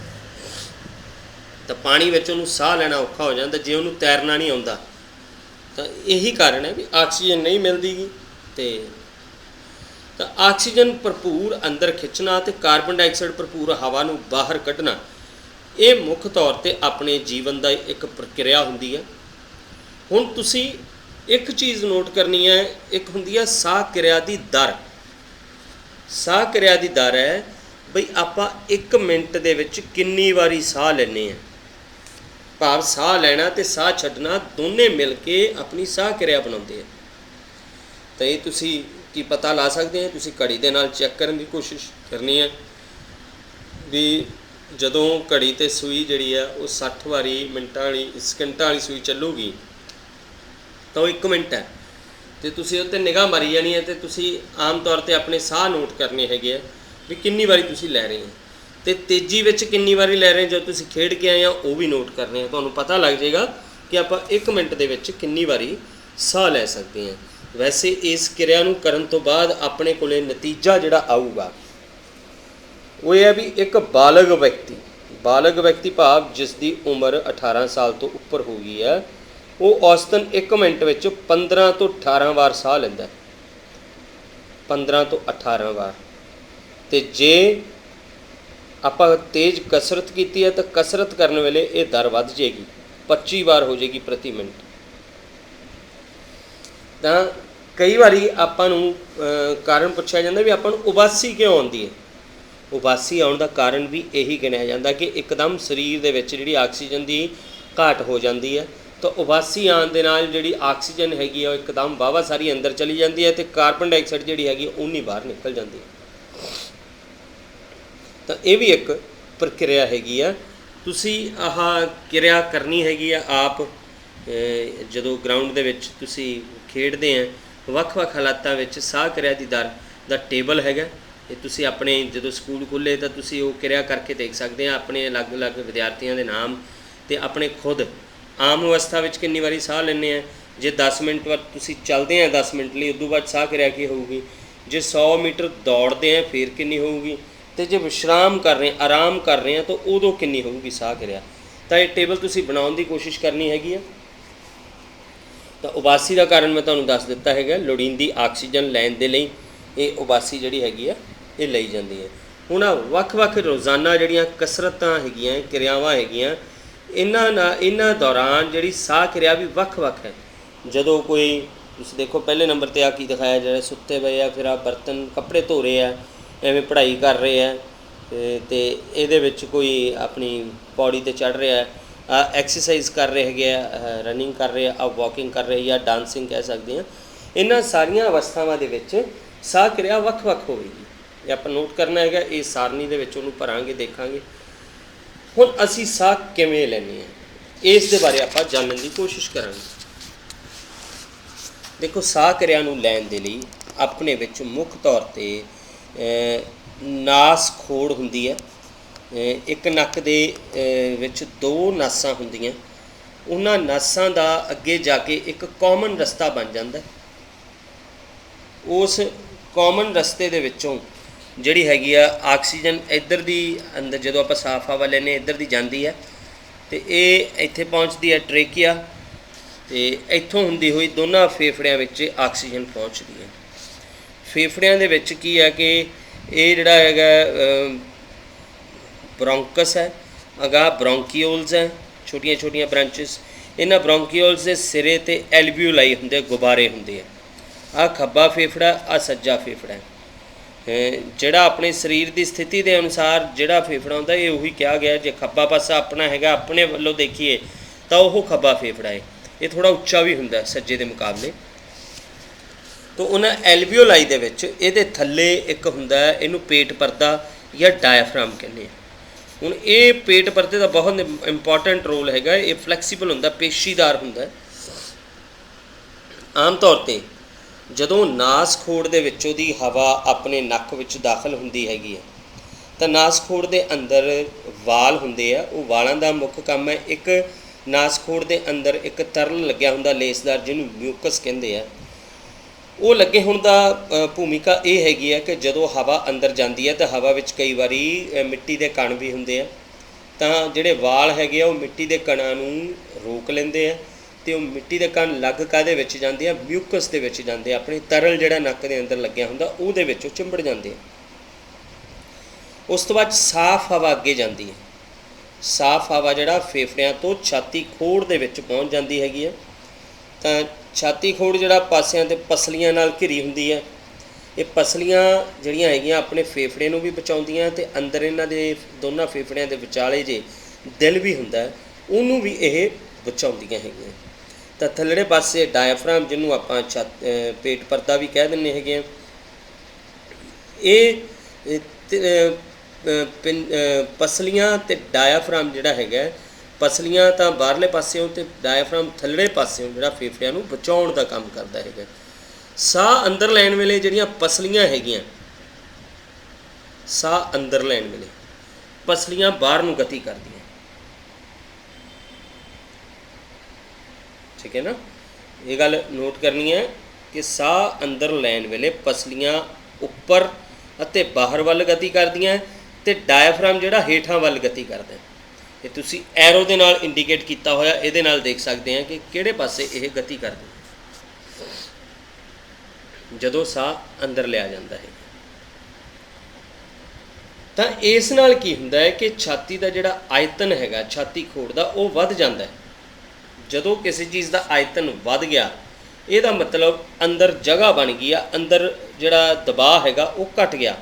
ਤਾਂ ਪਾਣੀ ਵਿੱਚ ਉਹਨੂੰ ਸਾਹ ਲੈਣਾ ਔਖਾ ਹੋ ਜਾਂਦਾ ਜੇ ਉਹਨੂੰ ਤੈਰਨਾ ਨਹੀਂ ਆਉਂਦਾ। ਤਾਂ ਇਹੀ ਕਾਰਨ ਹੈ ਵੀ ਆਕਸੀਜਨ ਨਹੀਂ ਮਿਲਦੀ ਗੀ। ਅਤੇ ਤਾਂ ਆਕਸੀਜਨ ਭਰਪੂਰ ਅੰਦਰ ਖਿੱਚਣਾ ਅਤੇ ਕਾਰਬਨ ਡਾਈਆਕਸਾਈਡ ਭਰਪੂਰ ਹਵਾ ਨੂੰ ਬਾਹਰ ਕੱਢਣਾ, ਇਹ ਮੁੱਖ ਤੌਰ 'ਤੇ ਆਪਣੇ ਜੀਵਨ ਦਾ ਇੱਕ ਪ੍ਰਕਿਰਿਆ ਹੁੰਦੀ ਹੈ। ਹੁਣ ਤੁਸੀਂ ਇੱਕ ਚੀਜ਼ ਨੋਟ ਕਰਨੀ ਹੈ, ਇੱਕ ਹੁੰਦੀ ਹੈ ਸਾਹ ਕਿਰਿਆ ਦੀ ਦਰ। ਸਾਹ ਕਿਰਿਆ ਦੀ ਦਰ ਹੈ ਬਈ ਆਪਾਂ 1 ਮਿੰਟ ਦੇ ਵਿੱਚ ਕਿੰਨੀ ਵਾਰੀ ਸਾਹ ਲੈਂਦੇ ਹਾਂ, ਭਾਵ ਸਾਹ ਲੈਣਾ ਅਤੇ ਸਾਹ ਛੱਡਣਾ ਦੋਨੇ ਮਿਲ ਕੇ ਆਪਣੀ ਸਾਹ ਕਿਰਿਆ ਬਣਾਉਂਦੇ ਆ। ਤਾਂ ਇਹ ਤੁਸੀਂ ਕੀ ਪਤਾ ਲਾ ਸਕਦੇ ਹੋ, ਤੁਸੀਂ ਘੜੀ ਦੇ ਨਾਲ ਚੈੱਕ ਕਰਨ ਦੀ ਕੋਸ਼ਿਸ਼ ਕਰਨੀ ਹੈ ਵੀ ਜਦੋਂ ਘੜੀ 'ਤੇ ਸੂਈ ਜਿਹੜੀ ਆ ਉਹ 60 ਵਾਰੀ ਮਿੰਟਾਂ ਵਾਲੀ ਸਕਿੰਟਾਂ ਵਾਲੀ ਸੂਈ ਚੱਲੂਗੀ ਤਾਂ ਉਹ 1 ਮਿੰਟ ਹੈ, ਅਤੇ ਤੁਸੀਂ ਉਹ 'ਤੇ ਨਿਗਾਹ ਮਾਰੀ ਜਾਣੀ ਹੈ ਅਤੇ ਤੁਸੀਂ ਆਮ ਤੌਰ 'ਤੇ ਆਪਣੇ ਸਾਹ ਨੋਟ ਕਰਨੇ ਹੈਗੇ ਆ ਵੀ ਕਿੰਨੀ ਵਾਰੀ ਤੁਸੀਂ ਲੈ ਰਹੇ ਹੋ, ਅਤੇ ਤੇਜ਼ੀ ਵਿੱਚ ਕਿੰਨੀ ਵਾਰੀ ਲੈ ਰਹੇ ਜਦੋਂ ਤੁਸੀਂ ਖੇਡ ਕੇ ਆਏ ਆ ਉਹ ਵੀ ਨੋਟ ਕਰਨੇ ਆ। ਤੁਹਾਨੂੰ ਪਤਾ ਲੱਗ ਜਾਏਗਾ ਕਿ ਆਪਾਂ 1 ਮਿੰਟ ਦੇ ਵਿੱਚ ਕਿੰਨੀ ਵਾਰੀ ਸਾਹ ਲੈ ਸਕਦੇ ਹਾਂ। ਵੈਸੇ ਇਸ ਕਿਰਿਆ ਨੂੰ ਕਰਨ ਤੋਂ ਬਾਅਦ ਆਪਣੇ ਕੋਲ ਨਤੀਜਾ ਜਿਹੜਾ ਆਊਗਾ ਉਹ ਇਹ ਹੈ ਵੀ ਇੱਕ ਬਾਲਗ ਵਿਅਕਤੀ ਭਾਵ ਜਿਸ ਦੀ ਉਮਰ 18 ਸਾਲ ਤੋਂ ਉੱਪਰ ਹੋ ਗਈ ਹੈ, ਉਹ ਔਸਤਨ 1 ਮਿੰਟ ਵਿੱਚ 15 ਤੋਂ 18 ਵਾਰ ਸਾਹ ਲੈਂਦਾ, 15 ਤੋਂ 18 ਵਾਰ। ਅਤੇ ਜੇ ਆਪਾਂ ਤੇਜ਼ ਕਸਰਤ ਕੀਤੀ ਹੈ ਤਾਂ ਕਸਰਤ ਕਰਨ ਵੇਲੇ ਇਹ ਦਰ ਵੱਧ ਜਾਏਗੀ, 25 ਵਾਰ ਹੋ ਜਾਏਗੀ ਪ੍ਰਤੀ ਮਿੰਟ। ਤਾਂ ਕਈ ਵਾਰੀ ਆਪਾਂ ਨੂੰ ਕਾਰਨ ਪੁੱਛਿਆ ਜਾਂਦਾ ਵੀ ਆਪਾਂ ਨੂੰ ਉਬਾਸੀ ਕਿਉਂ ਆਉਂਦੀ ਹੈ। ਉਬਾਸੀ ਆਉਣ ਦਾ ਕਾਰਨ ਵੀ ਇਹੀ ਗਿਣਿਆ ਜਾਂਦਾ ਕਿ ਇੱਕਦਮ ਸਰੀਰ ਦੇ ਵਿੱਚ ਜਿਹੜੀ ਆਕਸੀਜਨ ਦੀ ਘਾਟ ਹੋ ਜਾਂਦੀ ਹੈ, ਤਾਂ ਉਬਾਸੀ ਆਉਣ ਦੇ ਨਾਲ ਜਿਹੜੀ ਆਕਸੀਜਨ ਹੈਗੀ ਆ ਉਹ ਇੱਕਦਮ ਵਾਹਵਾ ਸਾਰੀ ਅੰਦਰ ਚਲੀ ਜਾਂਦੀ ਹੈ ਅਤੇ ਕਾਰਬਨ ਡਾਈਆਕਸਾਈਡ ਜਿਹੜੀ ਹੈਗੀ ਉਨੀ ਬਾਹਰ ਨਿਕਲ ਜਾਂਦੀ ਹੈ। ਤਾਂ ਇਹ ਵੀ ਇੱਕ ਪ੍ਰਕਿਰਿਆ ਹੈਗੀ ਆ। ਤੁਸੀਂ ਆਹ ਕਿਰਿਆ ਕਰਨੀ ਹੈਗੀ ਆ ਆਪ ਜਦੋਂ ਗਰਾਊਂਡ ਦੇ ਵਿੱਚ ਤੁਸੀਂ ਖੇਡਦੇ ਆ, ਵੱਖ-ਵੱਖ ਹਾਲਾਤਾਂ ਵਿੱਚ ਸਾਹ ਕਿਰਿਆ ਦੀ ਦਰ ਦਾ ਟੇਬਲ ਹੈਗਾ, ਇਹ ਤੁਸੀਂ ਆਪਣੇ ਜਦੋਂ ਸਕੂਲ ਖੁੱਲ੍ਹੇ ਤਾਂ ਤੁਸੀਂ ਉਹ ਕਿਰਿਆ ਕਰਕੇ ਦੇਖ ਸਕਦੇ ਆ ਆਪਣੇ ਅਲੱਗ-ਅਲੱਗ ਵਿਦਿਆਰਥੀਆਂ ਦੇ ਨਾਮ ਅਤੇ ਆਪਣੇ ਖੁਦ ਆਮ ਅਵਸਥਾ ਵਿੱਚ ਕਿੰਨੀ ਵਾਰੀ ਸਾਹ ਲੈਂਦੇ ਆ। ਜੇ 10 ਮਿੰਟ ਬਾਅਦ ਤੁਸੀਂ ਚੱਲਦੇ ਆ 10 ਮਿੰਟ ਲਈ, ਉਦੋਂ ਬਾਅਦ ਸਾਹ ਕਿਰਿਆ ਕੀ ਹੋਊਗੀ। ਜੇ 100 ਮੀਟਰ ਦੌੜਦੇ ਆ ਫਿਰ ਕਿੰਨੀ ਹੋਊਗੀ, ਅਤੇ ਜੇ ਵਿਸ਼ਰਾਮ ਕਰ ਰਹੇ ਆਰਾਮ ਕਰ ਰਹੇ ਆ ਤਾਂ ਉਦੋਂ ਕਿੰਨੀ ਹੋਊਗੀ ਸਾਹ ਕਿਰਿਆ। ਤਾਂ ਇਹ ਟੇਬਲ ਤੁਸੀਂ ਬਣਾਉਣ ਦੀ ਕੋਸ਼ਿਸ਼ ਕਰਨੀ ਹੈਗੀ ਆ। ਤਾਂ ਉਬਾਸੀ ਦਾ ਕਾਰਨ ਮੈਂ ਤੁਹਾਨੂੰ ਦੱਸ ਦਿੱਤਾ ਹੈਗਾ, ਲੋੜੀਂਦੀ ਆਕਸੀਜਨ ਲੈਣ ਦੇ ਲਈ ਇਹ ਉਬਾਸੀ ਜਿਹੜੀ ਹੈਗੀ ਆ ਇਹ ਲਈ ਜਾਂਦੀ ਹੈ। ਹੁਣ ਵੱਖ-ਵੱਖ ਰੋਜ਼ਾਨਾ ਜਿਹੜੀਆਂ ਕਸਰਤਾਂ ਹੈਗੀਆਂ, ਕਿਰਿਆਵਾਂ ਹੈਗੀਆਂ, ਇਹਨਾਂ ਦੌਰਾਨ ਜਿਹੜੀ ਸਾਹ ਕਿਰਿਆ ਵੀ ਵੱਖ-ਵੱਖ ਹੈ। ਜਦੋਂ ਕੋਈ ਤੁਸੀਂ ਦੇਖੋ ਪਹਿਲੇ ਨੰਬਰ 'ਤੇ ਆ ਕੀ ਦਿਖਾਇਆ, ਜਿਹੜੇ ਸੁੱਤੇ ਪਏ ਆ, ਫਿਰ ਆ ਬਰਤਨ ਕੱਪੜੇ ਧੋ ਰਹੇ ਆ, ਐਵੇਂ ਪੜ੍ਹਾਈ ਕਰ ਰਹੇ ਆ, ਅਤੇ ਇਹਦੇ ਵਿੱਚ ਕੋਈ ਆਪਣੀ ਪੌੜੀ 'ਤੇ ਚੜ੍ਹ ਰਿਹਾ, ਐਕਸਰਸਾਈਜ਼ ਕਰ ਰਹੇ ਹੈਗੇ ਆ, ਰਨਿੰਗ ਕਰ ਰਹੇ ਆ, ਵਾਕਿੰਗ ਕਰ ਰਹੇ ਜਾਂ ਡਾਂਸਿੰਗ ਕਹਿ ਸਕਦੇ ਹਾਂ। ਇਹਨਾਂ ਸਾਰੀਆਂ ਅਵਸਥਾਵਾਂ ਦੇ ਵਿੱਚ ਸਾਹ ਕਿਰਿਆ ਵੱਖ-ਵੱਖ ਹੋਵੇਗੀ। ਇਹ ਆਪਾਂ ਨੋਟ ਕਰਨਾ ਹੈਗਾ, ਇਹ ਸਾਰਣੀ ਦੇ ਵਿੱਚ ਉਹਨੂੰ ਭਰਾਂਗੇ, ਦੇਖਾਂਗੇ। ਹੁਣ ਅਸੀਂ ਸਾਹ ਕਿਵੇਂ ਲੈਂਦੇ ਹਾਂ, ਇਸ ਦੇ ਬਾਰੇ ਆਪਾਂ ਜਾਣਨ ਦੀ ਕੋਸ਼ਿਸ਼ ਕਰਾਂਗੇ। ਦੇਖੋ, ਸਾਹ ਕਿਰਿਆ ਨੂੰ ਲੈਣ ਦੇ ਲਈ ਆਪਣੇ ਵਿੱਚ ਮੁੱਖ ਤੌਰ 'ਤੇ ਨਾਸ ਖੋੜ ਹੁੰਦੀ ਹੈ। ਇੱਕ ਨੱਕ ਦੇ ਵਿੱਚ 2 ਨਾਸਾਂ ਹੁੰਦੀਆਂ, ਉਹਨਾਂ ਨਾਸਾਂ ਦਾ ਅੱਗੇ ਜਾ ਕੇ ਇੱਕ ਕਾਮਨ ਰਸਤਾ ਬਣ ਜਾਂਦਾ। ਉਸ ਕਾਮਨ ਰਸਤੇ ਦੇ ਵਿੱਚੋਂ ਜਿਹੜੀ ਹੈਗੀ ਆ ਆਕਸੀਜਨ ਇੱਧਰ ਦੀ ਅੰਦਰ, ਜਦੋਂ ਆਪਾਂ ਸਾਫ਼ ਹਵਾ ਲੈਂਦੇ ਇੱਧਰ ਦੀ ਜਾਂਦੀ ਹੈ, ਅਤੇ ਇਹ ਇੱਥੇ ਪਹੁੰਚਦੀ ਹੈ ਟਰੇਕੀਆ, ਅਤੇ ਇੱਥੋਂ ਹੁੰਦੀ ਹੋਈ ਦੋਨਾਂ ਫੇਫੜਿਆਂ ਵਿੱਚ ਆਕਸੀਜਨ ਪਹੁੰਚਦੀ ਹੈ। ਫੇਫੜਿਆਂ ਦੇ ਵਿੱਚ ਕੀ ਹੈ ਕਿ ਇਹ ਜਿਹੜਾ ਹੈਗਾ ਬ੍ਰੌਂਕਸ ਹੈ, ਅਗਾਂਹ ਬ੍ਰੌਂਕੀਓਲਸ ਹੈ, ਛੋਟੀਆਂ ਬ੍ਰਾਂਚਿਸ। ਇਹਨਾਂ ਬ੍ਰੌਂਕੀਓਲਸ ਦੇ ਸਿਰੇ 'ਤੇ ਐਲਵੀਓਲਾਈ ਹੁੰਦੇ, ਗੁਬਾਰੇ ਹੁੰਦੇ ਆ। ਆਹ ਖੱਬਾ ਫੇਫੜਾ, ਆਹ ਸੱਜਾ ਫੇਫੜਾ। ਜਿਹੜਾ ਆਪਣੇ ਸਰੀਰ ਦੀ ਸਥਿਤੀ ਦੇ ਅਨੁਸਾਰ ਜਿਹੜਾ ਫੇਫੜਾ ਹੁੰਦਾ, ਇਹ ਉਹੀ ਕਿਹਾ ਗਿਆ। ਜੇ ਖੱਬਾ ਪਾਸਾ ਆਪਣਾ ਹੈਗਾ, ਆਪਣੇ ਵੱਲੋਂ ਦੇਖੀਏ ਤਾਂ ਉਹ ਖੱਬਾ ਫੇਫੜਾ ਹੈ। ਇਹ ਥੋੜ੍ਹਾ ਉੱਚਾ ਵੀ ਹੁੰਦਾ ਸੱਜੇ ਦੇ ਮੁਕਾਬਲੇ। ਤਾਂ ਉਹਨਾਂ ਐਲਵੀਓਲਾਈ ਦੇ ਵਿੱਚ ਇਹਦੇ ਥੱਲੇ ਇੱਕ ਹੁੰਦਾ, ਇਹਨੂੰ ਪੇਟ ਪਰਦਾ ਜਾਂ ਡਾਇਆਫਰਾਮ ਕਹਿੰਦੇ ਆ। ਹੁਣ ਇਹ ਪੇਟ ਪਰਦੇ ਦਾ ਬਹੁਤ ਇੰਪੋਰਟੈਂਟ ਰੋਲ ਹੈਗਾ। ਇਹ ਫਲੈਕਸੀਬਲ ਹੁੰਦਾ, ਪੇਸ਼ੀਦਾਰ ਹੁੰਦਾ। ਆਮ ਤੌਰ 'ਤੇ ਜਦੋਂ ਨਾਸ ਖੋੜ ਦੇ ਵਿੱਚੋਂ ਦੀ ਹਵਾ ਆਪਣੇ ਨੱਕ ਵਿੱਚ ਦਾਖਲ ਹੁੰਦੀ ਹੈਗੀ ਹੈ, ਤਾਂ ਨਾਸ ਖੋੜ ਦੇ ਅੰਦਰ ਵਾਲ ਹੁੰਦੇ ਆ। ਉਹ ਵਾਲਾਂ ਦਾ ਮੁੱਖ ਕੰਮ ਹੈ, ਇੱਕ ਨਾਸ ਖੋੜ ਦੇ ਅੰਦਰ ਇੱਕ ਤਰਲ ਲੱਗਿਆ ਹੁੰਦਾ ਲੇਸਦਾਰ, ਜਿਹਨੂੰ ਮਿਊਕਸ ਕਹਿੰਦੇ ਆ। ਉਹ ਲੱਗੇ ਹੋਣ ਦਾ ਭੂਮਿਕਾ ਇਹ ਹੈਗੀ ਹੈ ਕਿ ਜਦੋਂ ਹਵਾ ਅੰਦਰ ਜਾਂਦੀ ਹੈ ਤਾਂ ਹਵਾ ਵਿੱਚ ਕਈ ਵਾਰੀ ਮਿੱਟੀ ਦੇ ਕਣ ਵੀ ਹੁੰਦੇ ਆ, ਤਾਂ ਜਿਹੜੇ ਵਾਲ ਹੈਗੇ ਆ ਉਹ ਮਿੱਟੀ ਦੇ ਕਣਾਂ ਨੂੰ ਰੋਕ ਲੈਂਦੇ ਆ, ਅਤੇ ਉਹ ਮਿੱਟੀ ਦੇ ਕਣ ਲੱਗ ਕਾਹਦੇ ਵਿੱਚ ਜਾਂਦੇ ਆ, ਮਿਊਕਸ ਦੇ ਵਿੱਚ ਜਾਂਦੇ ਆ। ਆਪਣੀ ਤਰਲ ਜਿਹੜਾ ਨੱਕ ਦੇ ਅੰਦਰ ਲੱਗਿਆ ਹੁੰਦਾ ਉਹਦੇ ਵਿੱਚ ਉਹ ਚਿੰਬੜ ਜਾਂਦੇ ਆ। ਉਸ ਤੋਂ ਬਾਅਦ ਸਾਫ਼ ਹਵਾ ਅੱਗੇ ਜਾਂਦੀ ਹੈ। ਸਾਫ਼ ਹਵਾ ਜਿਹੜਾ ਫੇਫੜਿਆਂ ਤੋਂ ਛਾਤੀ ਖੋੜ ਦੇ ਵਿੱਚ ਪਹੁੰਚ ਜਾਂਦੀ ਹੈਗੀ ਹੈ। ਤਾਂ ਛਾਤੀ ਖੋੜ ਜਿਹੜਾ ਪਾਸਿਆਂ 'ਤੇ ਪਸਲੀਆਂ ਨਾਲ ਘਿਰੀ ਹੁੰਦੀ ਹੈ। ਇਹ ਪਸਲੀਆਂ ਜਿਹੜੀਆਂ ਹੈਗੀਆਂ ਆਪਣੇ ਫੇਫੜੇ ਨੂੰ ਵੀ ਬਚਾਉਂਦੀਆਂ, ਅਤੇ ਅੰਦਰ ਇਹਨਾਂ ਦੇ ਦੋਨਾਂ ਫੇਫੜਿਆਂ ਦੇ ਵਿਚਾਲੇ ਜੇ ਦਿਲ ਵੀ ਹੁੰਦਾ, ਉਹਨੂੰ ਵੀ ਇਹ ਬਚਾਉਂਦੀਆਂ ਹੈਗੀਆਂ। ਤਾਂ ਥੱਲੜੇ ਪਾਸੇ ਡਾਇਆਫਰਾਮ, ਜਿਹਨੂੰ ਆਪਾਂ ਪੇਟ ਪਰਦਾ ਵੀ ਕਹਿ ਦਿੰਦੇ ਹੈਗੇ ਆ, ਇਹ ਪਸਲੀਆਂ ਅਤੇ ਡਾਇਆਫਰਾਮ ਜਿਹੜਾ ਹੈਗਾ, ਪਸਲੀਆਂ ਤਾਂ ਬਾਹਰਲੇ ਪਾਸਿਓਂ ਅਤੇ ਡਾਇਆਫਰਾਮ ਥੱਲੜੇ ਪਾਸਿਓਂ ਜਿਹੜਾ ਫੇਫੜਿਆਂ ਨੂੰ ਬਚਾਉਣ ਦਾ ਕੰਮ ਕਰਦਾ ਹੈਗਾ। ਸਾਹ ਅੰਦਰ ਲੈਣ ਵੇਲੇ ਜਿਹੜੀਆਂ ਪਸਲੀਆਂ ਹੈਗੀਆਂ, ਸਾਹ ਅੰਦਰ ਲੈਣ ਵੇਲੇ ਪਸਲੀਆਂ ਬਾਹਰ ਨੂੰ ਗਤੀ ਕਰਦੀਆਂ, ਠੀਕ ਹੈ ਨਾ। ਇਹ ਗੱਲ ਨੋਟ ਕਰਨੀ ਹੈ ਕਿ ਸਾਹ ਅੰਦਰ ਲੈਣ ਵੇਲੇ ਪਸਲੀਆਂ ਉੱਪਰ ਅਤੇ ਬਾਹਰ ਵੱਲ ਗਤੀ ਕਰਦੀਆਂ, ਅਤੇ ਡਾਇਆਫਰਾਮ ਜਿਹੜਾ ਹੇਠਾਂ ਵੱਲ ਗਤੀ ਕਰਦਾ। ਇਹ ਤੁਸੀਂ ਐਰੋ ਦੇ ਨਾਲ ਇੰਡੀਕੇਟ ਕੀਤਾ ਹੋਇਆ, ਇਹਦੇ ਨਾਲ ਦੇਖ ਸਕਦੇ ਹਾਂ ਕਿ ਕਿਹੜੇ ਪਾਸੇ ਇਹ ਗਤੀ ਕਰਦੀ ਜਦੋਂ ਸਾਹ ਅੰਦਰ ਲਿਆ ਜਾਂਦਾ ਹੈ। ਤਾਂ ਇਸ ਨਾਲ ਕੀ ਹੁੰਦਾ ਹੈ ਕਿ ਛਾਤੀ ਦਾ ਜਿਹੜਾ ਆਇਤਨ ਹੈਗਾ, ਛਾਤੀ ਖੋੜ ਦਾ, ਉਹ ਵੱਧ ਜਾਂਦਾ ਹੈ। ਜਦੋਂ ਕਿਸੇ ਚੀਜ਼ ਦਾ ਆਇਤਨ ਵੱਧ ਗਿਆ, ਇਹਦਾ ਮਤਲਬ ਅੰਦਰ ਜਗ੍ਹਾ ਬਣ ਗਈ ਆ, ਅੰਦਰ ਜਿਹੜਾ ਦਬਾਅ ਹੈਗਾ ਉਹ ਘਟ ਗਿਆ।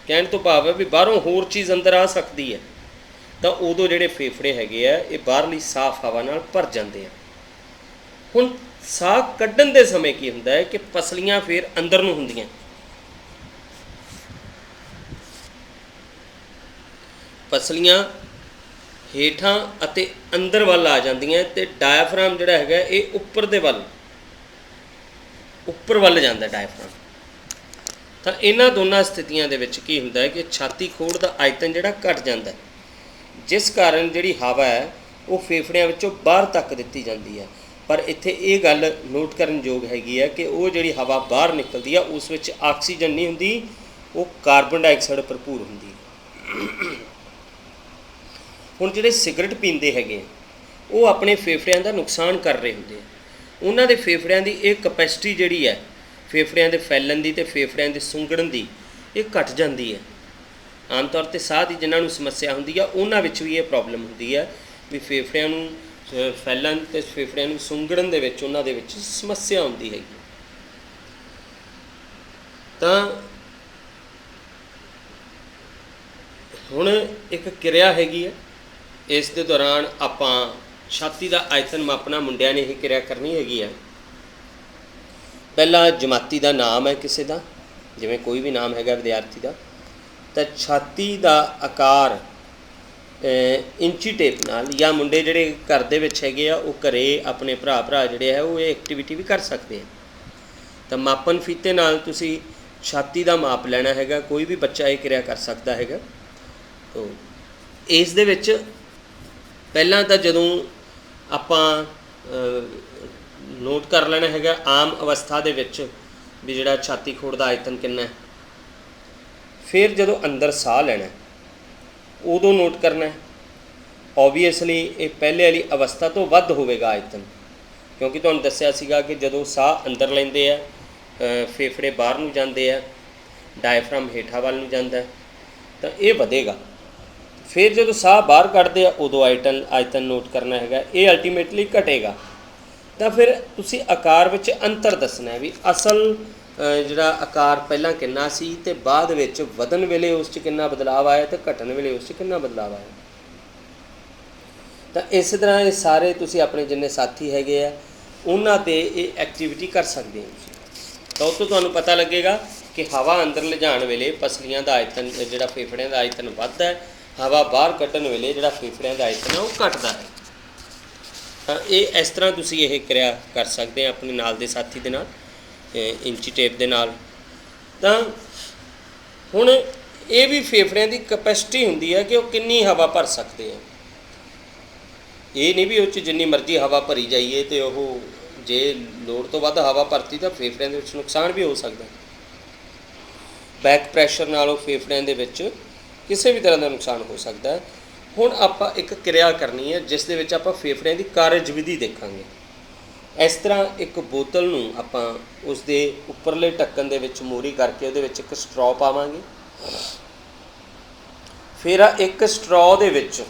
ਕਹਿਣ ਤੋਂ ਭਾਵ ਹੈ ਵੀ ਬਾਹਰੋਂ ਹੋਰ ਚੀਜ਼ ਅੰਦਰ ਆ ਸਕਦੀ ਹੈ, ਤਾਂ ਉਦੋਂ ਜਿਹੜੇ ਫੇਫੜੇ ਹੈਗੇ ਆ ਇਹ ਬਾਹਰਲੀ ਸਾਫ਼ ਹਵਾ ਨਾਲ ਭਰ ਜਾਂਦੇ ਆ। ਹੁਣ ਸਾਹ ਕੱਢਣ ਦੇ ਸਮੇਂ ਕੀ ਹੁੰਦਾ ਹੈ ਕਿ ਪਸਲੀਆਂ ਫਿਰ ਅੰਦਰ ਨੂੰ ਹੁੰਦੀਆਂ, ਪਸਲੀਆਂ ਹੇਠਾਂ ਅਤੇ ਅੰਦਰ ਵੱਲ ਆ ਜਾਂਦੀਆਂ, ਅਤੇ ਡਾਇਆਫਰਾਮ ਜਿਹੜਾ ਹੈਗਾ ਇਹ ਉੱਪਰ ਵੱਲ ਜਾਂਦਾ ਡਾਇਆਫਰਾਮ। ਤਾਂ ਇਹਨਾਂ ਦੋਨਾਂ ਸਥਿਤੀਆਂ ਦੇ ਵਿੱਚ ਕੀ ਹੁੰਦਾ ਹੈ ਕਿ ਛਾਤੀ ਖੋੜ ਦਾ ਆਇਤਨ ਜਿਹੜਾ ਘਟ ਜਾਂਦਾ, ਜਿਸ ਕਾਰਨ ਜਿਹੜੀ ਹਵਾ ਹੈ ਉਹ ਫੇਫੜਿਆਂ ਵਿੱਚੋਂ ਬਾਹਰ ਤੱਕ ਦਿੱਤੀ ਜਾਂਦੀ ਹੈ। ਪਰ ਇੱਥੇ ਇਹ ਗੱਲ ਨੋਟ ਕਰਨ ਯੋਗ ਹੈਗੀ ਹੈ ਕਿ ਉਹ ਜਿਹੜੀ ਹਵਾ ਬਾਹਰ ਨਿਕਲਦੀ ਆ ਉਸ ਵਿੱਚ ਆਕਸੀਜਨ ਨਹੀਂ ਹੁੰਦੀ, ਉਹ ਕਾਰਬਨ ਡਾਈਆਕਸਾਈਡ ਭਰਪੂਰ ਹੁੰਦੀ ਹੈ। ਹੁਣ ਜਿਹੜੇ ਸਿਗਰਟ ਪੀਂਦੇ ਹੈਗੇ ਉਹ ਆਪਣੇ ਫੇਫੜਿਆਂ ਦਾ ਨੁਕਸਾਨ ਕਰ ਰਹੇ ਹੁੰਦੇ ਆ। ਉਹਨਾਂ ਦੇ ਫੇਫੜਿਆਂ ਦੀ ਇਹ ਕਪੈਸਿਟੀ ਜਿਹੜੀ ਹੈ ਫੇਫੜਿਆਂ ਦੇ ਫੈਲਣ ਦੀ ਅਤੇ ਫੇਫੜਿਆਂ ਦੇ ਸੁੰਗੜਨ ਦੀ, ਇਹ ਘਟ ਜਾਂਦੀ ਹੈ। ਆਮ ਤੌਰ 'ਤੇ ਸਾਹ ਦੀ ਜਿਨ੍ਹਾਂ ਨੂੰ ਸਮੱਸਿਆ ਹੁੰਦੀ ਆ ਉਹਨਾਂ ਵਿੱਚ ਵੀ ਇਹ ਪ੍ਰੋਬਲਮ ਹੁੰਦੀ ਹੈ ਵੀ ਫੇਫੜਿਆਂ ਨੂੰ ਫੈਲਣ ਅਤੇ ਫੇਫੜਿਆਂ ਨੂੰ ਸੁੰਗੜਨ ਦੇ ਵਿੱਚ ਉਹਨਾਂ ਦੇ ਵਿੱਚ ਸਮੱਸਿਆ ਆਉਂਦੀ ਹੈਗੀ। ਤਾਂ ਹੁਣ ਇੱਕ ਕਿਰਿਆ ਹੈਗੀ ਹੈ, ਇਸ ਦੇ ਦੌਰਾਨ ਆਪਾਂ ਛਾਤੀ ਦਾ ਆਇਤਨ ਮਾਪਣਾ, ਮੁੰਡਿਆਂ ਨੇ ਇਹ ਕਿਰਿਆ ਕਰਨੀ ਹੈਗੀ ਹੈ। ਪਹਿਲਾ ਜਮਾਤੀ ਦਾ ਨਾਮ ਹੈ ਕਿਸੇ ਦਾ, ਜਿਵੇਂ ਕੋਈ ਵੀ ਨਾਮ ਹੈਗਾ ਵਿਦਿਆਰਥੀ ਦਾ, ਤਾਂ ਛਾਤੀ ਦਾ ਆਕਾਰ ਇੰਚੀ ਟੇਪ ਨਾਲ, ਜਾਂ ਮੁੰਡੇ ਜਿਹੜੇ ਘਰ ਦੇ ਵਿੱਚ ਹੈਗੇ ਆ ਉਹ ਘਰੇ ਆਪਣੇ ਭਰਾ ਜਿਹੜੇ ਹੈ ਉਹ ਇਹ ਐਕਟੀਵਿਟੀ ਵੀ ਕਰ ਸਕਦੇ ਆ। ਤਾਂ ਮਾਪਨ ਫੀਤੇ ਨਾਲ ਤੁਸੀਂ ਛਾਤੀ ਦਾ ਮਾਪ ਲੈਣਾ ਹੈਗਾ, ਕੋਈ ਵੀ ਬੱਚਾ ਇਹ ਕਿਰਿਆ ਕਰ ਸਕਦਾ ਹੈਗਾ। ਤੋ ਇਸ ਦੇ ਵਿੱਚ ਪਹਿਲਾਂ ਤਾਂ ਜਦੋਂ ਆਪਾਂ ਨੋਟ ਕਰ ਲੈਣਾ ਹੈਗਾ ਆਮ ਅਵਸਥਾ ਦੇ ਵਿੱਚ ਵੀ ਜਿਹੜਾ ਛਾਤੀ ਖੋੜ ਦਾ ਆਇਤਨ ਕਿੰਨਾ ਹੈ। ਫਿਰ ਜਦੋਂ ਅੰਦਰ ਸਾਹ ਲੈਣਾ ਉਦੋਂ ਨੋਟ ਕਰਨਾ। ਓਬਵੀਅਸਲੀ ਇਹ ਪਹਿਲੇ ਵਾਲੀ ਅਵਸਥਾ ਤੋਂ ਵੱਧ ਹੋਵੇਗਾ ਆਇਤਨ, ਕਿਉਂਕਿ ਤੁਹਾਨੂੰ ਦੱਸਿਆ ਸੀਗਾ ਕਿ ਜਦੋਂ ਸਾਹ ਅੰਦਰ ਲੈਂਦੇ ਆ ਫੇਫੜੇ ਬਾਹਰ ਨੂੰ ਜਾਂਦੇ ਆ, ਡਾਇਫਰਾਮ ਹੇਠਾਂ ਵੱਲ ਨੂੰ ਜਾਂਦਾ, ਤਾਂ ਇਹ ਵਧੇਗਾ। ਫਿਰ ਜਦੋਂ ਸਾਹ ਬਾਹਰ ਕੱਢਦੇ ਆ ਉਦੋਂ ਆਇਤਨ ਨੋਟ ਕਰਨਾ ਹੈਗਾ, ਇਹ ਅਲਟੀਮੇਟਲੀ ਘਟੇਗਾ। ਤਾਂ ਫਿਰ ਤੁਸੀਂ ਆਕਾਰ ਵਿੱਚ ਅੰਤਰ ਦੱਸਣਾ ਹੈ ਵੀ ਅਸਲ ਜਿਹੜਾ ਆਕਾਰ ਪਹਿਲਾਂ ਕਿੰਨਾ ਸੀ ਅਤੇ ਬਾਅਦ ਵਿੱਚ ਵਧਣ ਵੇਲੇ ਉਸ 'ਚ ਕਿੰਨਾ ਬਦਲਾਅ ਆਇਆ ਅਤੇ ਘਟਣ ਵੇਲੇ ਉਸ 'ਚ ਕਿੰਨਾ ਬਦਲਾਅ ਆਇਆ। ਤਾਂ ਇਸ ਤਰ੍ਹਾਂ ਇਹ ਸਾਰੇ ਤੁਸੀਂ ਆਪਣੇ ਜਿੰਨੇ ਸਾਥੀ ਹੈਗੇ ਆ ਉਹਨਾਂ 'ਤੇ ਇਹ ਐਕਟੀਵਿਟੀ ਕਰ ਸਕਦੇ ਹੋ। ਤਾਂ ਉਹ ਤੋਂ ਤੁਹਾਨੂੰ ਪਤਾ ਲੱਗੇਗਾ ਕਿ ਹਵਾ ਅੰਦਰ ਲਿਜਾਣ ਵੇਲੇ ਪਸਲੀਆਂ ਦਾ ਆਇਤਨ, ਜਿਹੜਾ ਫੇਫੜਿਆਂ ਦਾ ਆਇਤਨ ਵੱਧਦਾ ਹੈ, ਹਵਾ ਬਾਹਰ ਕੱਢਣ ਵੇਲੇ ਜਿਹੜਾ ਫੇਫੜਿਆਂ ਦਾ ਆਇਤਨ ਹੈ ਉਹ ਘਟਦਾ ਹੈ। ਤਾਂ ਇਹ ਇਸ ਤਰ੍ਹਾਂ ਤੁਸੀਂ ਇਹ ਕਿਰਿਆ ਕਰ ਸਕਦੇ ਆ ਆਪਣੇ ਨਾਲ ਦੇ ਸਾਥੀ ਦੇ ਨਾਲ, ਇੰਚੀ ਟੇਪ ਦੇ ਨਾਲ। ਤਾਂ ਹੁਣ ਇਹ ਵੀ ਫੇਫੜਿਆਂ ਦੀ ਕੈਪੈਸਿਟੀ ਹੁੰਦੀ ਹੈ ਕਿ ਉਹ ਕਿੰਨੀ ਹਵਾ ਭਰ ਸਕਦੇ ਆ। ਇਹ ਨਹੀਂ ਵੀ ਉਹ 'ਚ ਜਿੰਨੀ ਮਰਜ਼ੀ ਹਵਾ ਭਰੀ ਜਾਈਏ ਅਤੇ ਉਹ ਜੇ ਲੋੜ ਤੋਂ ਵੱਧ ਹਵਾ ਭਰਤੀ ਤਾਂ ਫੇਫੜਿਆਂ ਦੇ ਵਿੱਚ ਨੁਕਸਾਨ ਵੀ ਹੋ ਸਕਦਾ। ਬੈਕ ਪ੍ਰੈਸ਼ਰ ਨਾਲ ਉਹ ਫੇਫੜਿਆਂ ਦੇ ਵਿੱਚ ਕਿਸੇ ਵੀ ਤਰ੍ਹਾਂ ਦਾ ਨੁਕਸਾਨ ਹੋ ਸਕਦਾ ਹੈ। ਹੁਣ ਆਪਾਂ ਇੱਕ ਕਿਰਿਆ ਕਰਨੀ ਹੈ ਜਿਸ ਦੇ ਵਿੱਚ ਆਪਾਂ ਫੇਫੜਿਆਂ ਦੀ ਕਾਰਜ ਵਿਧੀ ਦੇਖਾਂਗੇ। ਇਸ ਤਰ੍ਹਾਂ ਇੱਕ ਬੋਤਲ ਨੂੰ ਆਪਾਂ ਉਸ ਦੇ ਉੱਪਰਲੇ ਢੱਕਣ ਦੇ ਵਿੱਚ ਮੋਰੀ ਕਰਕੇ ਉਹਦੇ ਵਿੱਚ ਇੱਕ ਸਟਰੋ ਪਾਵਾਂਗੇ। ਫਿਰ ਇੱਕ ਸਟਰੋ ਦੇ ਵਿੱਚ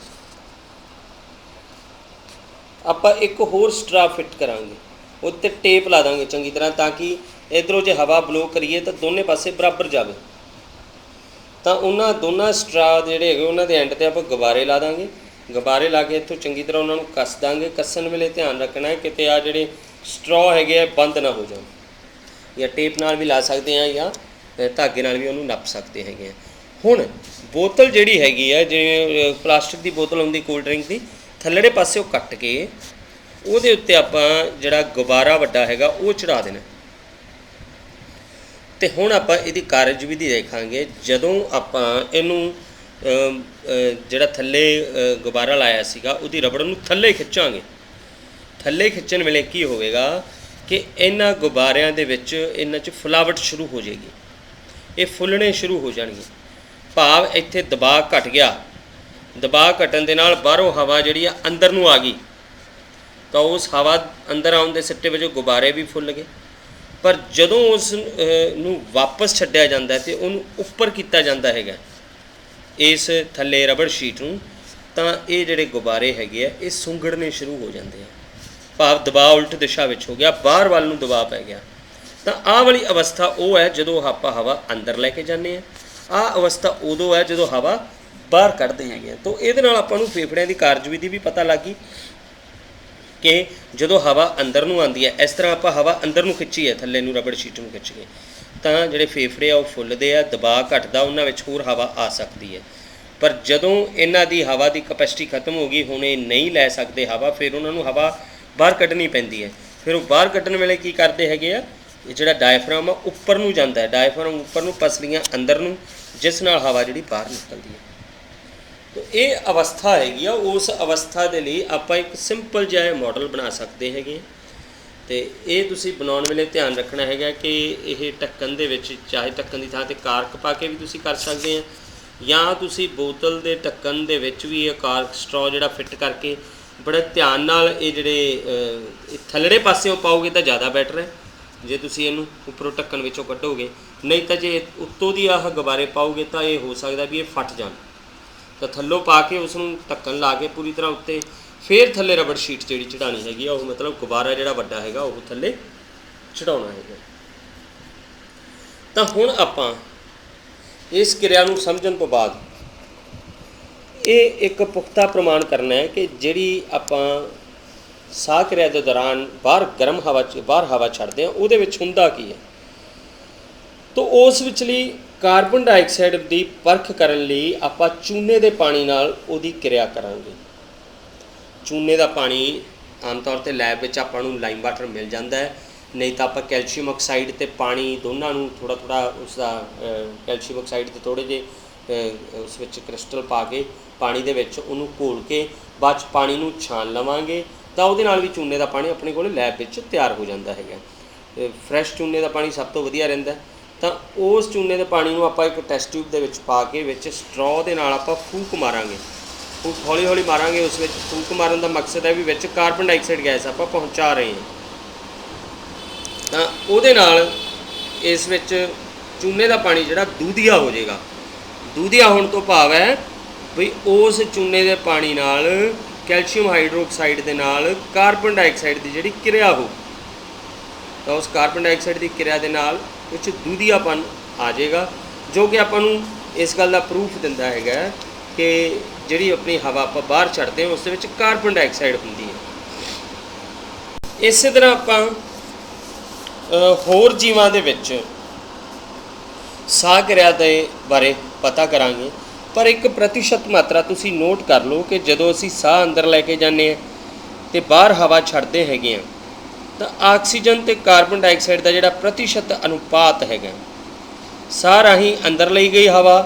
ਆਪਾਂ ਇੱਕ ਹੋਰ ਸਟਰਾ ਫਿੱਟ ਕਰਾਂਗੇ, ਉੱਤੇ ਟੇਪ ਲਾ ਦਾਂਗੇ ਚੰਗੀ ਤਰ੍ਹਾਂ, ਤਾਂ ਕਿ ਇੱਧਰੋਂ ਜੇ ਹਵਾ ਬਲੋ ਕਰੀਏ ਤਾਂ ਦੋਨੇ ਪਾਸੇ ਬਰਾਬਰ ਜਾਵੇ। ਤਾਂ ਉਹਨਾਂ ਦੋਨਾਂ ਸਟਰਾ ਜਿਹੜੇ ਹੈਗੇ ਉਹਨਾਂ ਦੇ ਐਂਡ 'ਤੇ ਆਪਾਂ ਗੁਬਾਰੇ ਲਾ ਦਾਂਗੇ। ਗੁਬਾਰੇ ਲਾ ਕੇ ਇੱਥੋਂ ਚੰਗੀ ਤਰ੍ਹਾਂ ਉਹਨਾਂ ਨੂੰ ਕੱਸ ਦਾਂਗੇ। ਕੱਸਣ ਵੇਲੇ ਧਿਆਨ ਰੱਖਣਾ ਹੈ ਕਿਤੇ ਆ ਜਿਹੜੇ ਸਟਰੋ ਹੈਗੇ ਆ ਬੰਦ ਨਾ ਹੋ ਜਾਣ, ਜਾਂ ਟੇਪ ਨਾਲ ਵੀ ਲਾ ਸਕਦੇ ਹਾਂ ਜਾਂ ਧਾਗੇ ਨਾਲ ਵੀ ਉਹਨੂੰ ਨੱਪ ਸਕਦੇ ਹੈਗੇ ਆ। ਹੁਣ ਬੋਤਲ ਜਿਹੜੀ ਹੈਗੀ ਆ, ਜਿਵੇਂ ਪਲਾਸਟਿਕ ਦੀ ਬੋਤਲ ਹੁੰਦੀ ਕੋਲਡ ਡਰਿੰਕ ਦੀ, ਥੱਲੜੇ ਪਾਸੇ ਉਹ ਕੱਟ ਕੇ ਉਹਦੇ ਉੱਤੇ ਆਪਾਂ ਜਿਹੜਾ ਗੁਬਾਰਾ ਵੱਡਾ ਹੈਗਾ ਉਹ ਚੜ੍ਹਾ ਦੇਣਾ। ਅਤੇ ਹੁਣ ਆਪਾਂ ਇਹਦੀ ਕਾਰਜ ਵਿਧੀ ਦੇਖਾਂਗੇ। ਜਦੋਂ ਆਪਾਂ ਇਹਨੂੰ ਜਿਹੜਾ ਥੱਲੇ ਗੁਬਾਰਾ ਲਾਇਆ ਸੀਗਾ ਉਹਦੀ ਰਬੜ ਨੂੰ ਥੱਲੇ ਖਿੱਚਾਂਗੇ, ਥੱਲੇ ਖਿੱਚਣ ਵੇਲੇ ਕੀ ਹੋਵੇਗਾ ਕਿ ਇਹਨਾਂ ਗੁਬਾਰਿਆਂ ਦੇ ਵਿੱਚ ਇਹਨਾਂ 'ਚ ਫੁਲਾਵਟ ਸ਼ੁਰੂ ਹੋ ਜਾਏਗੀ, ਇਹ ਫੁੱਲਣੇ ਸ਼ੁਰੂ ਹੋ ਜਾਣਗੇ। ਭਾਵ ਇੱਥੇ ਦਬਾਅ ਘਟ ਗਿਆ। ਦਬਾਅ ਘਟਣ ਦੇ ਨਾਲ ਬਾਹਰੋਂ ਹਵਾ ਜਿਹੜੀ ਆ ਅੰਦਰ ਨੂੰ ਆ ਗਈ, ਤਾਂ ਉਸ ਹਵਾ ਅੰਦਰ ਆਉਣ ਦੇ ਸਿੱਟੇ ਵਜੋਂ ਗੁਬਾਰੇ ਵੀ ਫੁੱਲ ਗਏ। ਪਰ ਜਦੋਂ ਉਸ ਨੂੰ ਵਾਪਸ ਛੱਡਿਆ ਜਾਂਦਾ ਅਤੇ ਉਹਨੂੰ ਉੱਪਰ ਕੀਤਾ ਜਾਂਦਾ ਹੈਗਾ ਇਸ ਥੱਲੇ ਰਬੜ ਸ਼ੀਟ ਨੂੰ, ਤਾਂ ਇਹ ਜਿਹੜੇ ਗੁਬਾਰੇ ਹੈਗੇ ਆ ਇਹ ਸੁੰਗੜਨੇ ਸ਼ੁਰੂ ਹੋ ਜਾਂਦੇ ਆ। ਭਾਵ ਦਬਾਅ ਉਲਟ ਦਿਸ਼ਾ ਵਿੱਚ ਹੋ ਗਿਆ, ਬਾਹਰ ਵੱਲ ਨੂੰ ਦਬਾਅ ਪੈ ਗਿਆ। ਤਾਂ ਆਹ ਵਾਲੀ ਅਵਸਥਾ ਉਹ ਹੈ ਜਦੋਂ ਆਪਾਂ ਹਵਾ ਅੰਦਰ ਲੈ ਕੇ ਜਾਂਦੇ ਹਾਂ। ਆਹ ਅਵਸਥਾ ਉਦੋਂ ਹੈ ਜਦੋਂ ਹਵਾ ਬਾਹਰ ਕੱਢਦੇ ਹੈਗੇ ਆ। ਤਾਂ ਇਹਦੇ ਨਾਲ ਆਪਾਂ ਨੂੰ ਫੇਫੜਿਆਂ ਦੀ ਕਾਰਜ ਵਿਧੀ ਵੀ ਪਤਾ ਲੱਗ ਗਈ ਕਿ ਜਦੋਂ ਹਵਾ ਅੰਦਰ ਨੂੰ ਆਉਂਦੀ ਹੈ, ਇਸ ਤਰ੍ਹਾਂ ਆਪਾਂ ਹਵਾ ਅੰਦਰ ਨੂੰ ਖਿੱਚੀ ਹੈ, ਥੱਲੇ ਨੂੰ ਰਬੜ ਸ਼ੀਟ ਨੂੰ ਖਿੱਚ ਕੇ, ਤਾਂ ਜਿਹੜੇ ਫੇਫੜੇ ਆ ਉਹ ਫੁੱਲਦੇ ਆ, ਦਬਾਅ ਘਟਦਾ, ਉਹਨਾਂ ਵਿੱਚ ਹੋਰ ਹਵਾ ਆ ਸਕਦੀ ਹੈ। ਪਰ ਜਦੋਂ ਇਹਨਾਂ ਦੀ ਹਵਾ ਦੀ ਕੈਪੈਸਿਟੀ ਖਤਮ ਹੋ ਗਈ, ਹੁਣ ਇਹ ਨਹੀਂ ਲੈ ਸਕਦੇ ਹਵਾ, ਫਿਰ ਉਹਨਾਂ ਨੂੰ ਹਵਾ ਬਾਹਰ ਕੱਢਣੀ ਪੈਂਦੀ ਹੈ। ਫਿਰ ਉਹ ਬਾਹਰ ਕੱਢਣ ਵੇਲੇ ਕੀ ਕਰਦੇ ਹੈਗੇ ਆ, ਇਹ ਜਿਹੜਾ ਡਾਇਫਰਾਮ ਆ ਉੱਪਰ ਨੂੰ ਜਾਂਦਾ ਹੈ, ਡਾਇਫਰਾਮ ਉੱਪਰ ਨੂੰ, ਪਸਲੀਆਂ ਅੰਦਰ ਨੂੰ, ਜਿਸ ਨਾਲ ਹਵਾ ਜਿਹੜੀ ਬਾਹਰ ਨਿਕਲਦੀ ਹੈ। ਤਾਂ ਇਹ ਅਵਸਥਾ ਹੈਗੀ ਆ। ਉਸ ਅਵਸਥਾ ਦੇ ਲਈ ਆਪਾਂ ਇੱਕ ਸਿੰਪਲ ਜਿਹਾ ਮਾਡਲ ਬਣਾ ਸਕਦੇ ਹੈਗੇ। ਅਤੇ ਇਹ ਤੁਸੀਂ ਬਣਾਉਣ ਵੇਲੇ ਧਿਆਨ ਰੱਖਣਾ ਹੈਗਾ ਕਿ ਇਹ ਢੱਕਣ ਦੇ ਵਿੱਚ, ਚਾਹੇ ਢੱਕਣ ਦੀ ਥਾਂ 'ਤੇ ਕਾਰਕ ਪਾ ਕੇ ਵੀ ਤੁਸੀਂ ਕਰ ਸਕਦੇ ਆ, ਜਾਂ ਤੁਸੀਂ ਬੋਤਲ ਦੇ ਢੱਕਣ ਦੇ ਵਿੱਚ ਵੀ ਇਹ ਕਾਰਕ ਸਟਰੋ ਜਿਹੜਾ ਫਿੱਟ ਕਰਕੇ ਬੜੇ ਧਿਆਨ ਨਾਲ ਇਹ ਜਿਹੜੇ ਥੱਲੜੇ ਪਾਸਿਓਂ ਪਾਓਗੇ ਤਾਂ ਜ਼ਿਆਦਾ ਬੈਟਰ ਹੈ। ਜੇ ਤੁਸੀਂ ਇਹਨੂੰ ਉੱਪਰੋਂ ਢੱਕਣ ਵਿੱਚੋਂ ਕੱਢੋਗੇ, ਨਹੀਂ ਤਾਂ ਜੇ ਉੱਤੋਂ ਦੀ ਆਹ ਗੁਬਾਰੇ ਪਾਓਗੇ ਤਾਂ ਇਹ ਹੋ ਸਕਦਾ ਵੀ ਇਹ ਫਟ ਜਾਣ। ਤਾਂ ਥੱਲੋਂ ਪਾ ਕੇ ਉਸ ਨੂੰ ਢੱਕਣ ਲਾ ਕੇ ਪੂਰੀ ਤਰ੍ਹਾਂ ਉੱਤੇ फिर थल्ले रबड़ शीट जी चढ़ानी हैगी, वो मतलब गुब्बारा जोड़ा वड्डा है वो थल्ले चढ़ाना है। तो हुण आपां इस क्रिया नूं समझण तो बाद ये एक पुख्ता प्रमाण करना है कि जिहड़ी आपां साह क्रिया के दौरान बाहर हवा छड्डदे हां उहदे विच हुंदा की है। तो उस विचली कार्बन डाइऑक्साइड की परख करन लई आपां चूने के पानी नाल उहदी क्रिया करांगे। चूने का पानी आम तौर पर लैब में आपां नूं लाइम वाटर मिल जाता है, नहीं तो आप कैल्शियम ऑक्साइड ते पानी दोनों थोड़ा थोड़ा उसका कैल्शियम ऑक्साइड के थोड़े जे उस क्रिस्टल पा के पानी दे विच उहनूं घोल के बाद पानी नूं छान लवांगे तो उहदे नाल भी चूने का पानी अपने को लैब विच तैयार हो जाता है। फ्रैश चूने का पानी सब तो वधिया रहिंदा। तो उस चूने के पानी नूं आपां एक टैस्ट ट्यूब दे विच पा के विच स्ट्रॉ दे नाल आपां फूक मारांगे, फूक हौली हौली मारांगे। उस विच फूक मारन का मकसद है भी विच कार्बन डाइऑक्साइड गैस आपां पहुँचा रहे हैं। तो उहदे नाल इस विच चूने का पानी जिहड़ा दूधिया हो जाएगा। दूधिया होने तो भाव है भी उस चूने के पानी नाल कैल्शियम हाइड्रोक्साइड के नाल कार्बन डाइऑक्साइड की जिहड़ी क्रिया हो, तो उस कार्बन डाइऑक्साइड की क्रिया के नाल कुछ दूधियापन आ जाएगा, जो कि आपां नूं इस गल का प्रूफ दिंदा है कि जिहड़ी अपनी हवा आपां बाहर छड्डदे हैं उस दे विच कार्बन डाइऑक्साइड हुंदी है। इस तरह आपां होर जीवां दे विच साह क्रिया के बारे पता करांगे, पर एक प्रतिशत मात्रा तुसीं नोट कर लो कि जदों असीं साह अंदर लैके जाने तो बाहर हवा छड्डदे हैगे आ तो आक्सीजन तो कार्बन डाइऑक्साइड का जिहड़ा प्रतिशत अनुपात है, साह राही अंदर ली गई हवा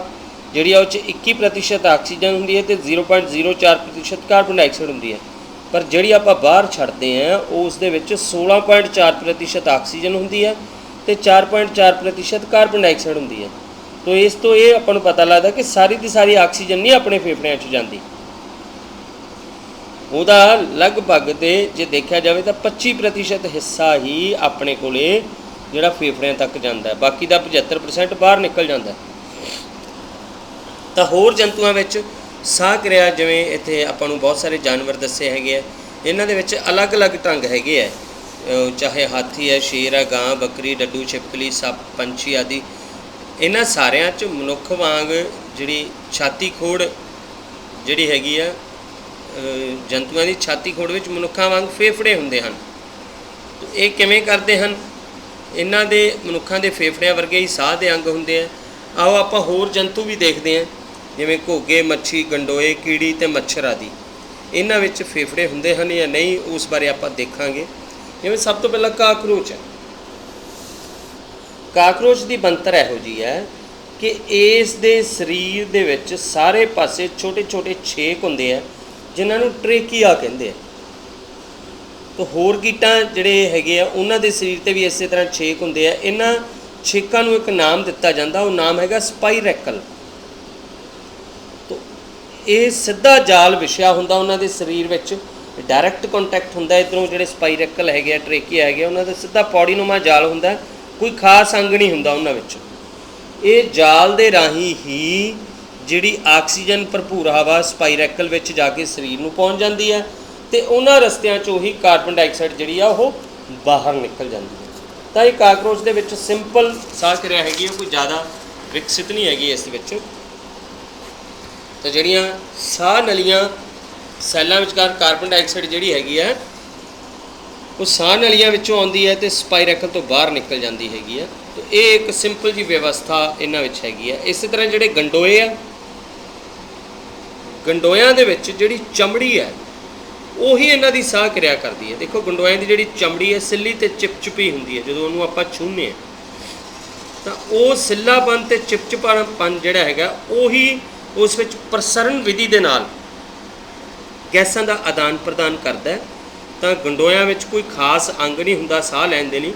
जिहड़ी उह 21% आक्सीजन हुंदी है तो 0.04% कार्बन डाइऑक्साइड हुंदी है, पर जिहड़ी आपां बाहर छड्डदे हैं उस दे विच 16.4% आक्सीजन हुंदी है तो 4.4% कार्बन डाइऑक्साइड हुंदी है। तो इस तो ये आपां नूं पता लगदा कि सारी की सारी आक्सीजन नहीं अपने फेफड़िਆਂ 'ਚ जाती, ਉਹਦਾ लगभग तो जे देखा जाए तो 25% हिस्सा ही अपने कोले जिहड़ा फेफड़िਆਂ तक जाता है, बाकी का 75% बाहर निकल जाता है। तो होर जंतुओं में साह क्रिया जिवें इत्थे आपां नूं बहुत सारे जानवर दस्से हैगे, इन्हां दे विच अलग अलग ढंग हैगे है, चाहे हाथी है, शेर है, गां, बकरी, डड्डू, छिपकली, सप, पंछी आदि, इन्हां सारियां च मनुख वांग जिहड़ी छाती खोड़ जिहड़ी हैगी है जंतुओं की छाती खोड़ विच मनुखों वांग फेफड़े हुंदे हन। तो ये किवें करदे हन? इन्हां दे मनुखों के फेफड़िਆਂ वर्गे ही साह के अंग हुंदे हैं। आओ आपां होर जंतु भी देखते हैं जिवें घोगे, मच्छी, गंडोए, कीड़ी ते मच्छर आदि, इन्हां विच फेफड़े हुंदे हन या नहीं उस बारे आपां देखांगे। जिवें सब तो पहला काकरोच है। काकरोच की बनतर इहो जी है कि इस दे शरीर दे विच सारे पासे छोटे छोटे छेक हुंदे है जिन्हां नूं ट्रेकिया कहंदे आ। तो होर कीटां जिहड़े हैगे आ उन्हां दे शरीर ते भी इस तरह छेक हुंदे आ। इन्हां छेकां नूं एक नाम दिता जांदा, वो नाम हैगा स्पाइरैकल। तो ये सीधा जाल विछिया हुंदा उन्हां दे शरीर विच, डायरैक्ट कॉन्टैक्ट हुंदा इधरों जिहड़े स्पाइरैकल हैगे ट्रेकिया हैगे उन्हां दा सीधा पौड़ीनुमा जाल हुंदा, कोई खास अंग नहीं हुंदा उन्हां विच। ये जाल दे राही ही जिहड़ी आक्सीजन भरपूर हवा स्पाइरैकल विच जाके शरीर नूं पहुंच जाती है तो उन्हां रस्तियां चों ही कार्बन डाइऑक्साइड जिहड़ी आ वो बाहर निकल जाती है। तो ये काकरोच दे विच सिंपल साह क्रिया हैगी, कोई ज़्यादा विकसित नहीं हैगी इस विच। तो जिहड़ियां साह नलियां सैलां विचकार कार्बन डाइऑक्साइड जिहड़ी हैगी है वो साह नलियां विचों आउंदी है तो स्पाइरैकल तो बाहर निकल जाती हैगी है। तो ये एक सिंपल जी व्यवस्था इन्हां विच हैगी है। इस तरह जिहड़े गंडोए आ, गंडोयां दे विच जिहड़ी चमड़ी है ਉਹੀ ਇਹਨਾਂ ਦੀ ਸਾਹ ਕਿਰਿਆ ਕਰਦੀ है। देखो गंडोए की जिहड़ी चमड़ी है सिल्ली ते चिपचिपी हुंदी है, ਜਦੋਂ ਉਹਨੂੰ ਆਪਾਂ ਛੂਹਨੇ ਆ ਤਾਂ ਉਹ ਸਿੱਲਾਪਨ ਤੇ ਚਿਪਚਿਪਾਪਨ ਜਿਹੜਾ ਹੈਗਾ ਉਹੀ ਉਸ ਵਿੱਚ ਪ੍ਰਸਰਣ ਵਿਧੀ ਦੇ ਨਾਲ ਗੈਸਾਂ ਦਾ ਆਦਾਨ ਪ੍ਰਦਾਨ ਕਰਦਾ ਹੈ। ਤਾਂ ਗੰਡੋਇਆਂ ਵਿੱਚ ਕੋਈ ਖਾਸ ਅੰਗ ਨਹੀਂ ਹੁੰਦਾ ਸਾਹ ਲੈਣ ਦੇ ਲਈ।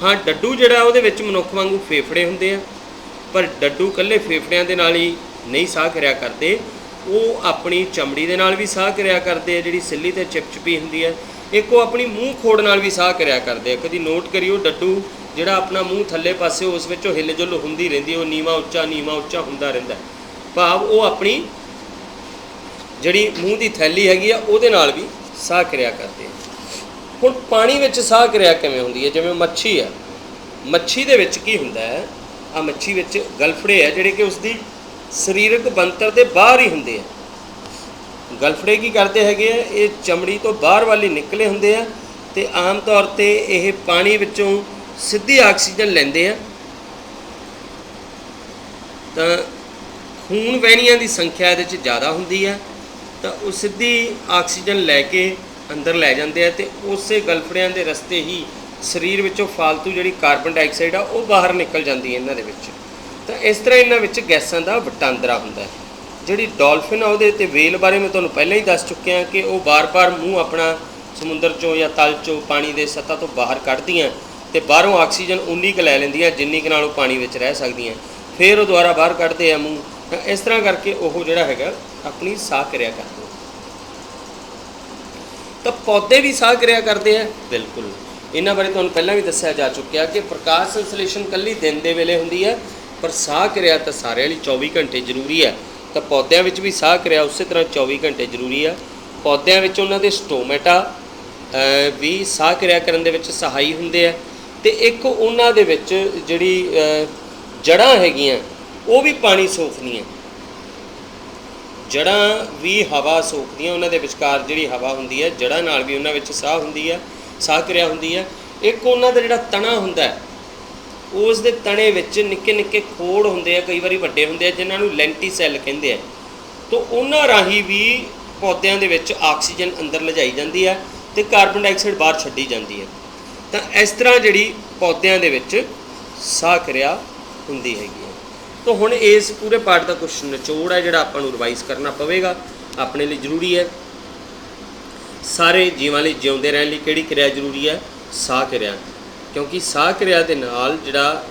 ਹਾਂ, ਡੱਡੂ ਜਿਹੜਾ ਉਹਦੇ ਵਿੱਚ ਮਨੁੱਖ ਵਾਂਗੂ ਫੇਫੜੇ ਹੁੰਦੇ ਆ, ਪਰ ਡੱਡੂ ਇਕੱਲੇ ਫੇਫੜਿਆਂ ਦੇ ਨਾਲ ਹੀ ਨਹੀਂ ਸਾਹ ਕਿਰਿਆ ਕਰਦੇ, ਉਹ ਆਪਣੀ ਚਮੜੀ ਦੇ ਨਾਲ ਵੀ ਸਾਹ ਕਿਰਿਆ ਕਰਦੇ ਆ ਜਿਹੜੀ ਸਿੱਲੀ ਤੇ ਚਿਪਚਿਪੀ ਹੁੰਦੀ ਹੈ। ਇੱਕ ਉਹ ਆਪਣੀ ਮੂੰਹ ਖੋੜ ਨਾਲ ਵੀ ਸਾਹ ਕਿਰਿਆ ਕਰਦੇ ਆ। ਕਦੀ ਨੋਟ ਕਰਿਓ ਡੱਡੂ ਜਿਹੜਾ ਆਪਣਾ ਮੂੰਹ ਥੱਲੇ ਪਾਸੇ ਉਸ ਵਿੱਚੋਂ ਹਿੱਲ ਜੁਲ ਹੁੰਦੀ ਰਹਿੰਦੀ, ਉਹ ਨੀਵਾਂ ਉੱਚਾ ਹੁੰਦਾ ਰਹਿੰਦਾ, ਭਾਵ ਉਹ ਆਪਣੀ ਜਿਹੜੀ ਮੂੰਹ ਦੀ ਥੈਲੀ ਹੈਗੀ ਆ ਉਹਦੇ ਨਾਲ ਵੀ ਸਾਹ ਕਿਰਿਆ ਕਰਦੇ ਆ। ਹੁਣ ਪਾਣੀ ਵਿੱਚ ਸਾਹ ਕਿਰਿਆ ਕਿਵੇਂ ਹੁੰਦੀ ਹੈ? ਜਿਵੇਂ ਮੱਛੀ ਆ, ਮੱਛੀ ਦੇ ਵਿੱਚ ਕੀ ਹੁੰਦਾ ਹੈ, ਆ ਮੱਛੀ ਵਿੱਚ ਗਲਫੜੇ ਆ ਜਿਹੜੇ ਕਿ ਉਸਦੀ ਸਰੀਰਕ ਬਣਤਰ ਦੇ ਬਾਹਰ ਹੀ ਹੁੰਦੇ ਆ। ਗਲਫੜੇ ਕੀ ਕਰਦੇ ਹੈਗੇ ਆ, ਇਹ ਚਮੜੀ ਤੋਂ ਬਾਹਰ ਵੱਲ ਹੀ ਨਿਕਲੇ ਹੁੰਦੇ ਆ ਅਤੇ ਆਮ ਤੌਰ 'ਤੇ ਇਹ ਪਾਣੀ ਵਿੱਚੋਂ ਸਿੱਧੀ ਆਕਸੀਜਨ ਲੈਂਦੇ ਆ। ਤਾਂ ਖੂਨ ਵਹਿਣੀਆਂ ਦੀ ਸੰਖਿਆ ਇਹਦੇ 'ਚ ਜ਼ਿਆਦਾ ਹੁੰਦੀ ਹੈ, ਤਾਂ ਉਹ ਸਿੱਧੀ ਆਕਸੀਜਨ ਲੈ ਕੇ ਅੰਦਰ ਲੈ ਜਾਂਦੇ ਆ ਅਤੇ ਉਸੇ ਗਲਫੜਿਆਂ ਦੇ ਰਸਤੇ ਹੀ ਸਰੀਰ ਵਿੱਚੋਂ ਫਾਲਤੂ ਜਿਹੜੀ ਕਾਰਬਨ ਡਾਈਆਕਸਾਈਡ ਆ ਉਹ ਬਾਹਰ ਨਿਕਲ ਜਾਂਦੀ ਹੈ ਇਹਨਾਂ ਦੇ ਵਿੱਚ। ਤਾਂ ਇਸ ਤਰ੍ਹਾਂ ਇਹਨਾਂ ਵਿੱਚ ਗੈਸਾਂ ਦਾ ਵਟਾਂਦਰਾ ਹੁੰਦਾ ਹੈ। ਜਿਹੜੀ ਡੋਲਫਿਨ ਆ ਉਹਦੇ 'ਤੇ ਵੇਲ ਬਾਰੇ ਮੈਂ ਤੁਹਾਨੂੰ ਪਹਿਲਾਂ ਹੀ ਦੱਸ ਚੁੱਕਿਆ ਕਿ ਉਹ ਬਾਰ-ਬਾਰ ਮੂੰਹ ਆਪਣਾ ਸਮੁੰਦਰ 'ਚੋਂ ਜਾਂ ਤਲ 'ਚੋਂ ਪਾਣੀ ਦੇ ਸਤ੍ਹਾ ਤੋਂ ਬਾਹਰ ਕੱਢਦੀਆਂ ਅਤੇ ਬਾਹਰੋਂ ਆਕਸੀਜਨ ਉਨੀ ਕੁ ਲੈ ਲੈਂਦੀਆਂ ਜਿੰਨੀ ਕੁ ਨਾਲ ਉਹ ਪਾਣੀ ਵਿੱਚ ਰਹਿ ਸਕਦੀਆਂ, ਫਿਰ ਉਹ ਦੁਬਾਰਾ ਬਾਹਰ ਕੱਢਦੇ ਆ ਮੂੰਹ। ਤਾਂ ਇਸ ਤਰ੍ਹਾਂ ਕਰਕੇ ਉਹ ਜਿਹੜਾ ਹੈਗਾ ਆਪਣੀ ਸਾਹ ਕਿਰਿਆ ਕਰਦੇ। ਤਾਂ ਪੌਦੇ ਵੀ ਸਾਹ ਕਿਰਿਆ ਕਰਦੇ ਆ, ਬਿਲਕੁਲ। ਇਹਨਾਂ ਬਾਰੇ ਤੁਹਾਨੂੰ ਪਹਿਲਾਂ ਵੀ ਦੱਸਿਆ ਜਾ ਚੁੱਕਿਆ ਕਿ ਪ੍ਰਕਾਸ਼ ਸੰਸਲੇਸ਼ਨ ਇਕੱਲੀ ਦਿਨ ਦੇ ਵੇਲੇ ਹੁੰਦੀ ਹੈ, ਪਰ ਸਾਹ ਕਿਰਿਆ ਤਾਂ ਸਾਰਿਆਂ ਲਈ 24 ਘੰਟੇ ਜ਼ਰੂਰੀ ਹੈ। ਤਾਂ ਪੌਦਿਆਂ ਵਿੱਚ ਵੀ ਸਾਹ ਕਿਰਿਆ ਉਸੇ ਤਰ੍ਹਾਂ 24 ਘੰਟੇ ਜ਼ਰੂਰੀ ਆ। ਪੌਦਿਆਂ ਵਿੱਚ ਉਹਨਾਂ ਦੇ ਸਟੋਮੇਟਾ ਵੀ ਸਾਹ ਕਿਰਿਆ ਕਰਨ ਦੇ ਵਿੱਚ ਸਹਾਈ ਹੁੰਦੇ ਆ, ਅਤੇ ਇੱਕ ਉਹਨਾਂ ਦੇ ਵਿੱਚ ਜਿਹੜੀ ਜੜ੍ਹਾਂ ਹੈਗੀਆਂ ਉਹ ਵੀ ਪਾਣੀ ਸੋਖਦੀਆਂ। ਜੜ੍ਹਾਂ ਵੀ ਹਵਾ ਸੋਖਦੀਆਂ, ਉਹਨਾਂ ਦੇ ਵਿਚਕਾਰ ਜਿਹੜੀ ਹਵਾ ਹੁੰਦੀ ਹੈ ਜੜ੍ਹਾਂ ਨਾਲ ਵੀ ਉਹਨਾਂ ਵਿੱਚ ਸਾਹ ਹੁੰਦੀ ਹੈ, ਸਾਹ ਕਿਰਿਆ ਹੁੰਦੀ ਹੈ। ਇੱਕ ਉਹਨਾਂ ਦਾ ਜਿਹੜਾ ਤਣਾ ਹੁੰਦਾ ਉਸ ਦੇ ਤਣੇ ਵਿੱਚ ਨਿੱਕੇ ਨਿੱਕੇ ਖੋੜ ਹੁੰਦੇ ਆ, ਕਈ ਵਾਰੀ ਵੱਡੇ ਹੁੰਦੇ ਆ, ਜਿਨ੍ਹਾਂ ਨੂੰ ਲੈਂਟੀਸੈਲ ਕਹਿੰਦੇ ਆ। ਤਾਂ ਉਹਨਾਂ ਰਾਹੀਂ ਵੀ ਪੌਦਿਆਂ ਦੇ ਵਿੱਚ ਆਕਸੀਜਨ ਅੰਦਰ ਲਿਜਾਈ ਜਾਂਦੀ ਹੈ ਅਤੇ ਕਾਰਬਨ ਡਾਈਆਕਸਾਈਡ ਬਾਹਰ ਛੱਡੀ ਜਾਂਦੀ ਹੈ। ਤਾਂ ਇਸ ਤਰ੍ਹਾਂ ਜਿਹੜੀ ਪੌਦਿਆਂ ਦੇ ਵਿੱਚ ਸਾਹ ਕਿਰਿਆ ਹੁੰਦੀ ਹੈਗੀ ਹੈ। ਤਾਂ ਹੁਣ ਇਸ ਪੂਰੇ ਪਾਠ ਦਾ ਕੁਛ ਨਿਚੋੜ ਹੈ ਜਿਹੜਾ ਆਪਾਂ ਨੂੰ ਰਿਵਾਈਜ਼ ਕਰਨਾ ਪਵੇਗਾ, ਆਪਣੇ ਲਈ ਜ਼ਰੂਰੀ ਹੈ। ਸਾਰੇ ਜੀਵਾਂ ਲਈ ਜਿਉਂਦੇ ਰਹਿਣ ਲਈ ਕਿਹੜੀ ਕਿਰਿਆ ਜ਼ਰੂਰੀ ਹੈ? ਸਾਹ ਕਿਰਿਆ। ਕਿਉਂਕਿ ਸਾਹ ਕਿਰਿਆ ਦੇ ਨਾਲ ਜਿਹੜਾ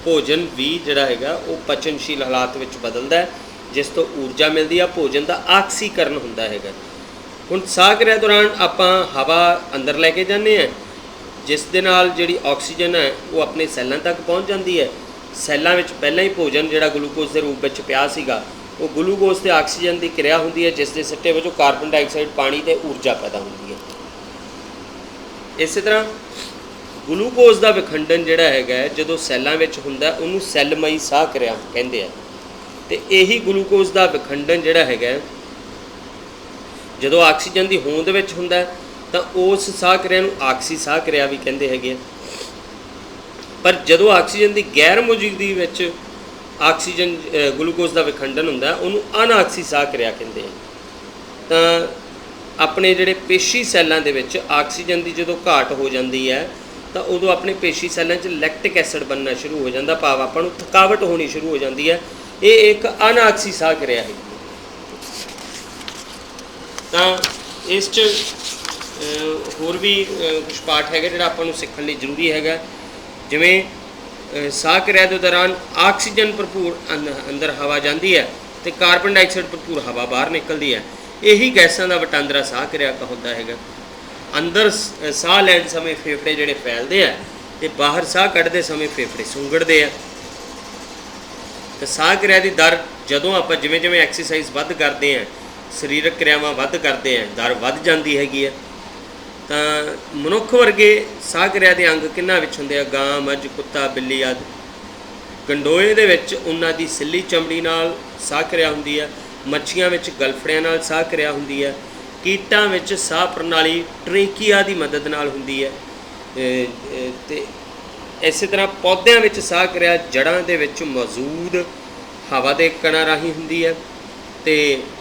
ਭੋਜਨ ਵੀ ਜਿਹੜਾ ਹੈਗਾ ਉਹ ਪਚਨਸ਼ੀਲ ਹਾਲਾਤ ਵਿੱਚ ਬਦਲਦਾ ਹੈ, ਜਿਸ ਤੋਂ ਊਰਜਾ ਮਿਲਦੀ ਆ, ਭੋਜਨ ਦਾ ਆਕਸੀਕਰਨ ਹੁੰਦਾ ਹੈਗਾ। ਹੁਣ ਸਾਹ ਕਿਰਿਆ ਦੌਰਾਨ ਆਪਾਂ ਹਵਾ ਅੰਦਰ ਲੈ ਕੇ ਜਾਂਦੇ ਹਾਂ, ਜਿਸ ਦੇ ਨਾਲ ਜਿਹੜੀ ਆਕਸੀਜਨ ਹੈ ਉਹ ਆਪਣੇ ਸੈੱਲਾਂ ਤੱਕ ਪਹੁੰਚ ਜਾਂਦੀ ਹੈ। ਸੈੱਲਾਂ ਵਿੱਚ ਪਹਿਲਾਂ ਹੀ ਭੋਜਨ ਜਿਹੜਾ ਗਲੂਕੋਜ਼ ਦੇ ਰੂਪ ਵਿੱਚ ਪਿਆ ਸੀਗਾ, ਉਹ ਗਲੂਕੋਜ਼ ਅਤੇ ਆਕਸੀਜਨ ਦੀ ਕਿਰਿਆ ਹੁੰਦੀ ਹੈ, ਜਿਸ ਦੇ ਸਿੱਟੇ ਵਜੋਂ ਕਾਰਬਨ ਡਾਈਆਕਸਾਈਡ, ਪਾਣੀ ਅਤੇ ਊਰਜਾ ਪੈਦਾ ਹੁੰਦੀ ਹੈ। ਇਸੇ ਤਰ੍ਹਾਂ ਗਲੂਕੋਜ਼ ਦਾ ਵਿਖੰਡਨ ਜਿਹੜਾ ਹੈਗਾ ਜਦੋਂ ਸੈੱਲਾਂ ਵਿੱਚ ਹੁੰਦਾ ਉਹਨੂੰ ਸੈੱਲਮਈ ਸਾਹ ਕਿਰਿਆ ਕਹਿੰਦੇ ਆ। ਅਤੇ ਇਹੀ ਗਲੂਕੋਜ਼ ਦਾ ਵਿਖੰਡਨ ਜਿਹੜਾ ਹੈਗਾ ਜਦੋਂ ਆਕਸੀਜਨ ਦੀ ਹੋਂਦ ਵਿੱਚ ਹੁੰਦਾ ਤਾਂ ਉਸ ਸਾਹ ਕਿਰਿਆ ਨੂੰ ਆਕਸੀ ਸਾਹ ਕਿਰਿਆ ਵੀ ਕਹਿੰਦੇ ਹੈਗੇ ਆ। ਪਰ ਜਦੋਂ ਆਕਸੀਜਨ ਦੀ ਗੈਰ ਮੌਜੂਦਗੀ ਵਿੱਚ ਆਕਸੀਜਨ ਗਲੂਕੋਜ਼ ਦਾ ਵਿਖੰਡਨ ਹੁੰਦਾ ਉਹਨੂੰ ਅਣਆਕਸੀ ਸਾਹ ਕਿਰਿਆ ਕਹਿੰਦੇ ਆ। ਤਾਂ ਆਪਣੇ ਜਿਹੜੇ ਪੇਸ਼ੀ ਸੈੱਲਾਂ ਦੇ ਵਿੱਚ ਆਕਸੀਜਨ ਦੀ ਜਦੋਂ ਘਾਟ ਹੋ ਜਾਂਦੀ ਹੈ ਤਾਂ ਉਦੋਂ ਆਪਣੇ ਪੇਸ਼ੀ ਸੈੱਲਾਂ 'ਚ ਲੈਕਟਿਕ ਐਸਿਡ ਬਣਨਾ ਸ਼ੁਰੂ ਹੋ ਜਾਂਦਾ, ਭਾਵ ਆਪਾਂ ਨੂੰ ਥਕਾਵਟ ਹੋਣੀ ਸ਼ੁਰੂ ਹੋ ਜਾਂਦੀ ਹੈ। ਇਹ ਇੱਕ ਅਣਆਕਸੀ ਸਾਹ ਕਿਰਿਆ ਹੈ। ਤਾਂ ਇਸ 'ਚ ਹੋਰ ਵੀ ਕੁਛ ਪਾਠ ਹੈਗਾ ਜਿਹੜਾ ਆਪਾਂ ਨੂੰ ਸਿੱਖਣ ਲਈ ਜ਼ਰੂਰੀ ਹੈਗਾ। ਜਿਵੇਂ ਸਾਹ ਕਿਰਿਆ ਦੇ ਦੌਰਾਨ ਆਕਸੀਜਨ ਭਰਪੂਰ ਅੰਦਰ ਹਵਾ ਜਾਂਦੀ ਹੈ ਅਤੇ ਕਾਰਬਨ ਡਾਈਆਕਸਾਈਡ ਭਰਪੂਰ ਹਵਾ ਬਾਹਰ ਨਿਕਲਦੀ ਹੈ। ਇਹੀ ਗੈਸਾਂ ਦਾ ਵਟਾਂਦਰਾ ਸਾਹ ਕਿਰਿਆ ਕਹਾਉਂਦਾ ਹੈਗਾ। ਅੰਦਰ ਸਾਹ ਲੈਣ ਸਮੇਂ ਫੇਫੜੇ ਜਿਹੜੇ ਫੈਲਦੇ ਆ ਅਤੇ ਬਾਹਰ ਸਾਹ ਕੱਢਦੇ ਸਮੇਂ ਫੇਫੜੇ ਸੁੰਗੜਦੇ ਆ। ਅਤੇ ਸਾਹ ਕਿਰਿਆ ਦੀ ਦਰ ਜਦੋਂ ਆਪਾਂ ਜਿਵੇਂ ਜਿਵੇਂ ਐਕਸਰਸਾਈਜ਼ ਵੱਧ ਕਰਦੇ ਹਾਂ, ਸਰੀਰਕ ਕਿਰਿਆਵਾਂ ਵੱਧ ਕਰਦੇ ਹਾਂ, ਦਰ ਵੱਧ ਜਾਂਦੀ ਹੈਗੀ ਹੈ। ਤਾਂ ਮਨੁੱਖ ਵਰਗੇ ਸਾਹ ਕਿਰਿਆ ਦੇ ਅੰਗ ਕਿਹਨਾਂ ਵਿੱਚ ਹੁੰਦੇ ਆ? ਗਾਂ, ਮੱਝ, ਕੁੱਤਾ, ਬਿੱਲੀ ਆਦਿ। ਗੰਡੋਏ ਦੇ ਵਿੱਚ ਉਹਨਾਂ ਦੀ ਸਿੱਲੀ ਚਮੜੀ ਨਾਲ ਸਾਹ ਕਿਰਿਆ ਹੁੰਦੀ ਹੈ। ਮੱਛੀਆਂ ਵਿੱਚ ਗਲਫੜਿਆਂ ਨਾਲ ਸਾਹ ਕਿਰਿਆ ਹੁੰਦੀ ਹੈ। ਕੀਟਾਂ ਵਿੱਚ ਸਾਹ ਪ੍ਰਣਾਲੀ ਟਰੇਕੀਆ ਦੀ ਮਦਦ ਨਾਲ ਹੁੰਦੀ ਹੈ। ਅਤੇ ਇਸੇ ਤਰ੍ਹਾਂ ਪੌਦਿਆਂ ਵਿੱਚ ਸਾਹ ਕਿਰਿਆ ਜੜ੍ਹਾਂ ਦੇ ਵਿੱਚ ਮੌਜੂਦ ਹਵਾ ਦੇ ਕਣਾਂ ਰਾਹੀਂ ਹੁੰਦੀ ਹੈ ਅਤੇ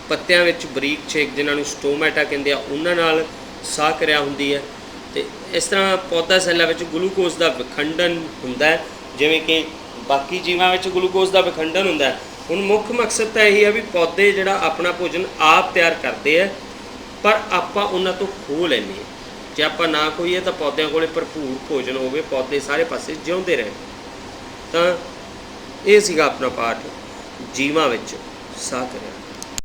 ਪੱਤਿਆਂ ਵਿੱਚ ਬਰੀਕ ਛੇਕ ਜਿਨ੍ਹਾਂ ਨੂੰ ਸਟੋਮੈਟਾ ਕਹਿੰਦੇ ਆ ਉਹਨਾਂ ਨਾਲ ਸਾਹ ਕਿਰਿਆ ਹੁੰਦੀ ਹੈ। ਅਤੇ ਇਸ ਤਰ੍ਹਾਂ ਪੌਦਾ ਸੈੱਲਾਂ ਵਿੱਚ ਗਲੂਕੋਜ਼ ਦਾ ਵਿਖੰਡਨ ਹੁੰਦਾ ਹੈ, ਜਿਵੇਂ ਕਿ ਬਾਕੀ ਜੀਵਾਂ ਵਿੱਚ ਗਲੂਕੋਜ਼ ਦਾ ਵਿਖੰਡਨ ਹੁੰਦਾ ਹੈ। ਹੁਣ ਮੁੱਖ ਮਕਸਦ ਤਾਂ ਇਹੀ ਹੈ ਵੀ ਪੌਦੇ ਜਿਹੜਾ ਆਪਣਾ ਭੋਜਨ ਆਪ ਤਿਆਰ ਕਰਦੇ ਆ, ਪਰ ਆਪਾਂ ਉਹਨਾਂ ਤੋਂ ਖੋਹ ਲੈਂਦੇ ਹਾਂ। ਜੇ ਆਪਾਂ ਨਾ ਖੋਈਏ ਤਾਂ ਪੌਦਿਆਂ ਕੋਲ ਭਰਪੂਰ ਭੋਜਨ ਹੋਵੇ, ਪੌਦੇ ਸਾਰੇ ਪਾਸੇ ਜਿਉਂਦੇ ਰਹਿਣ। ਤਾਂ ਇਹ ਸੀਗਾ ਆਪਣਾ ਪਾਠ ਜੀਵਾਂ ਵਿੱਚ ਸਾਹ ਕਿਰਿਆ।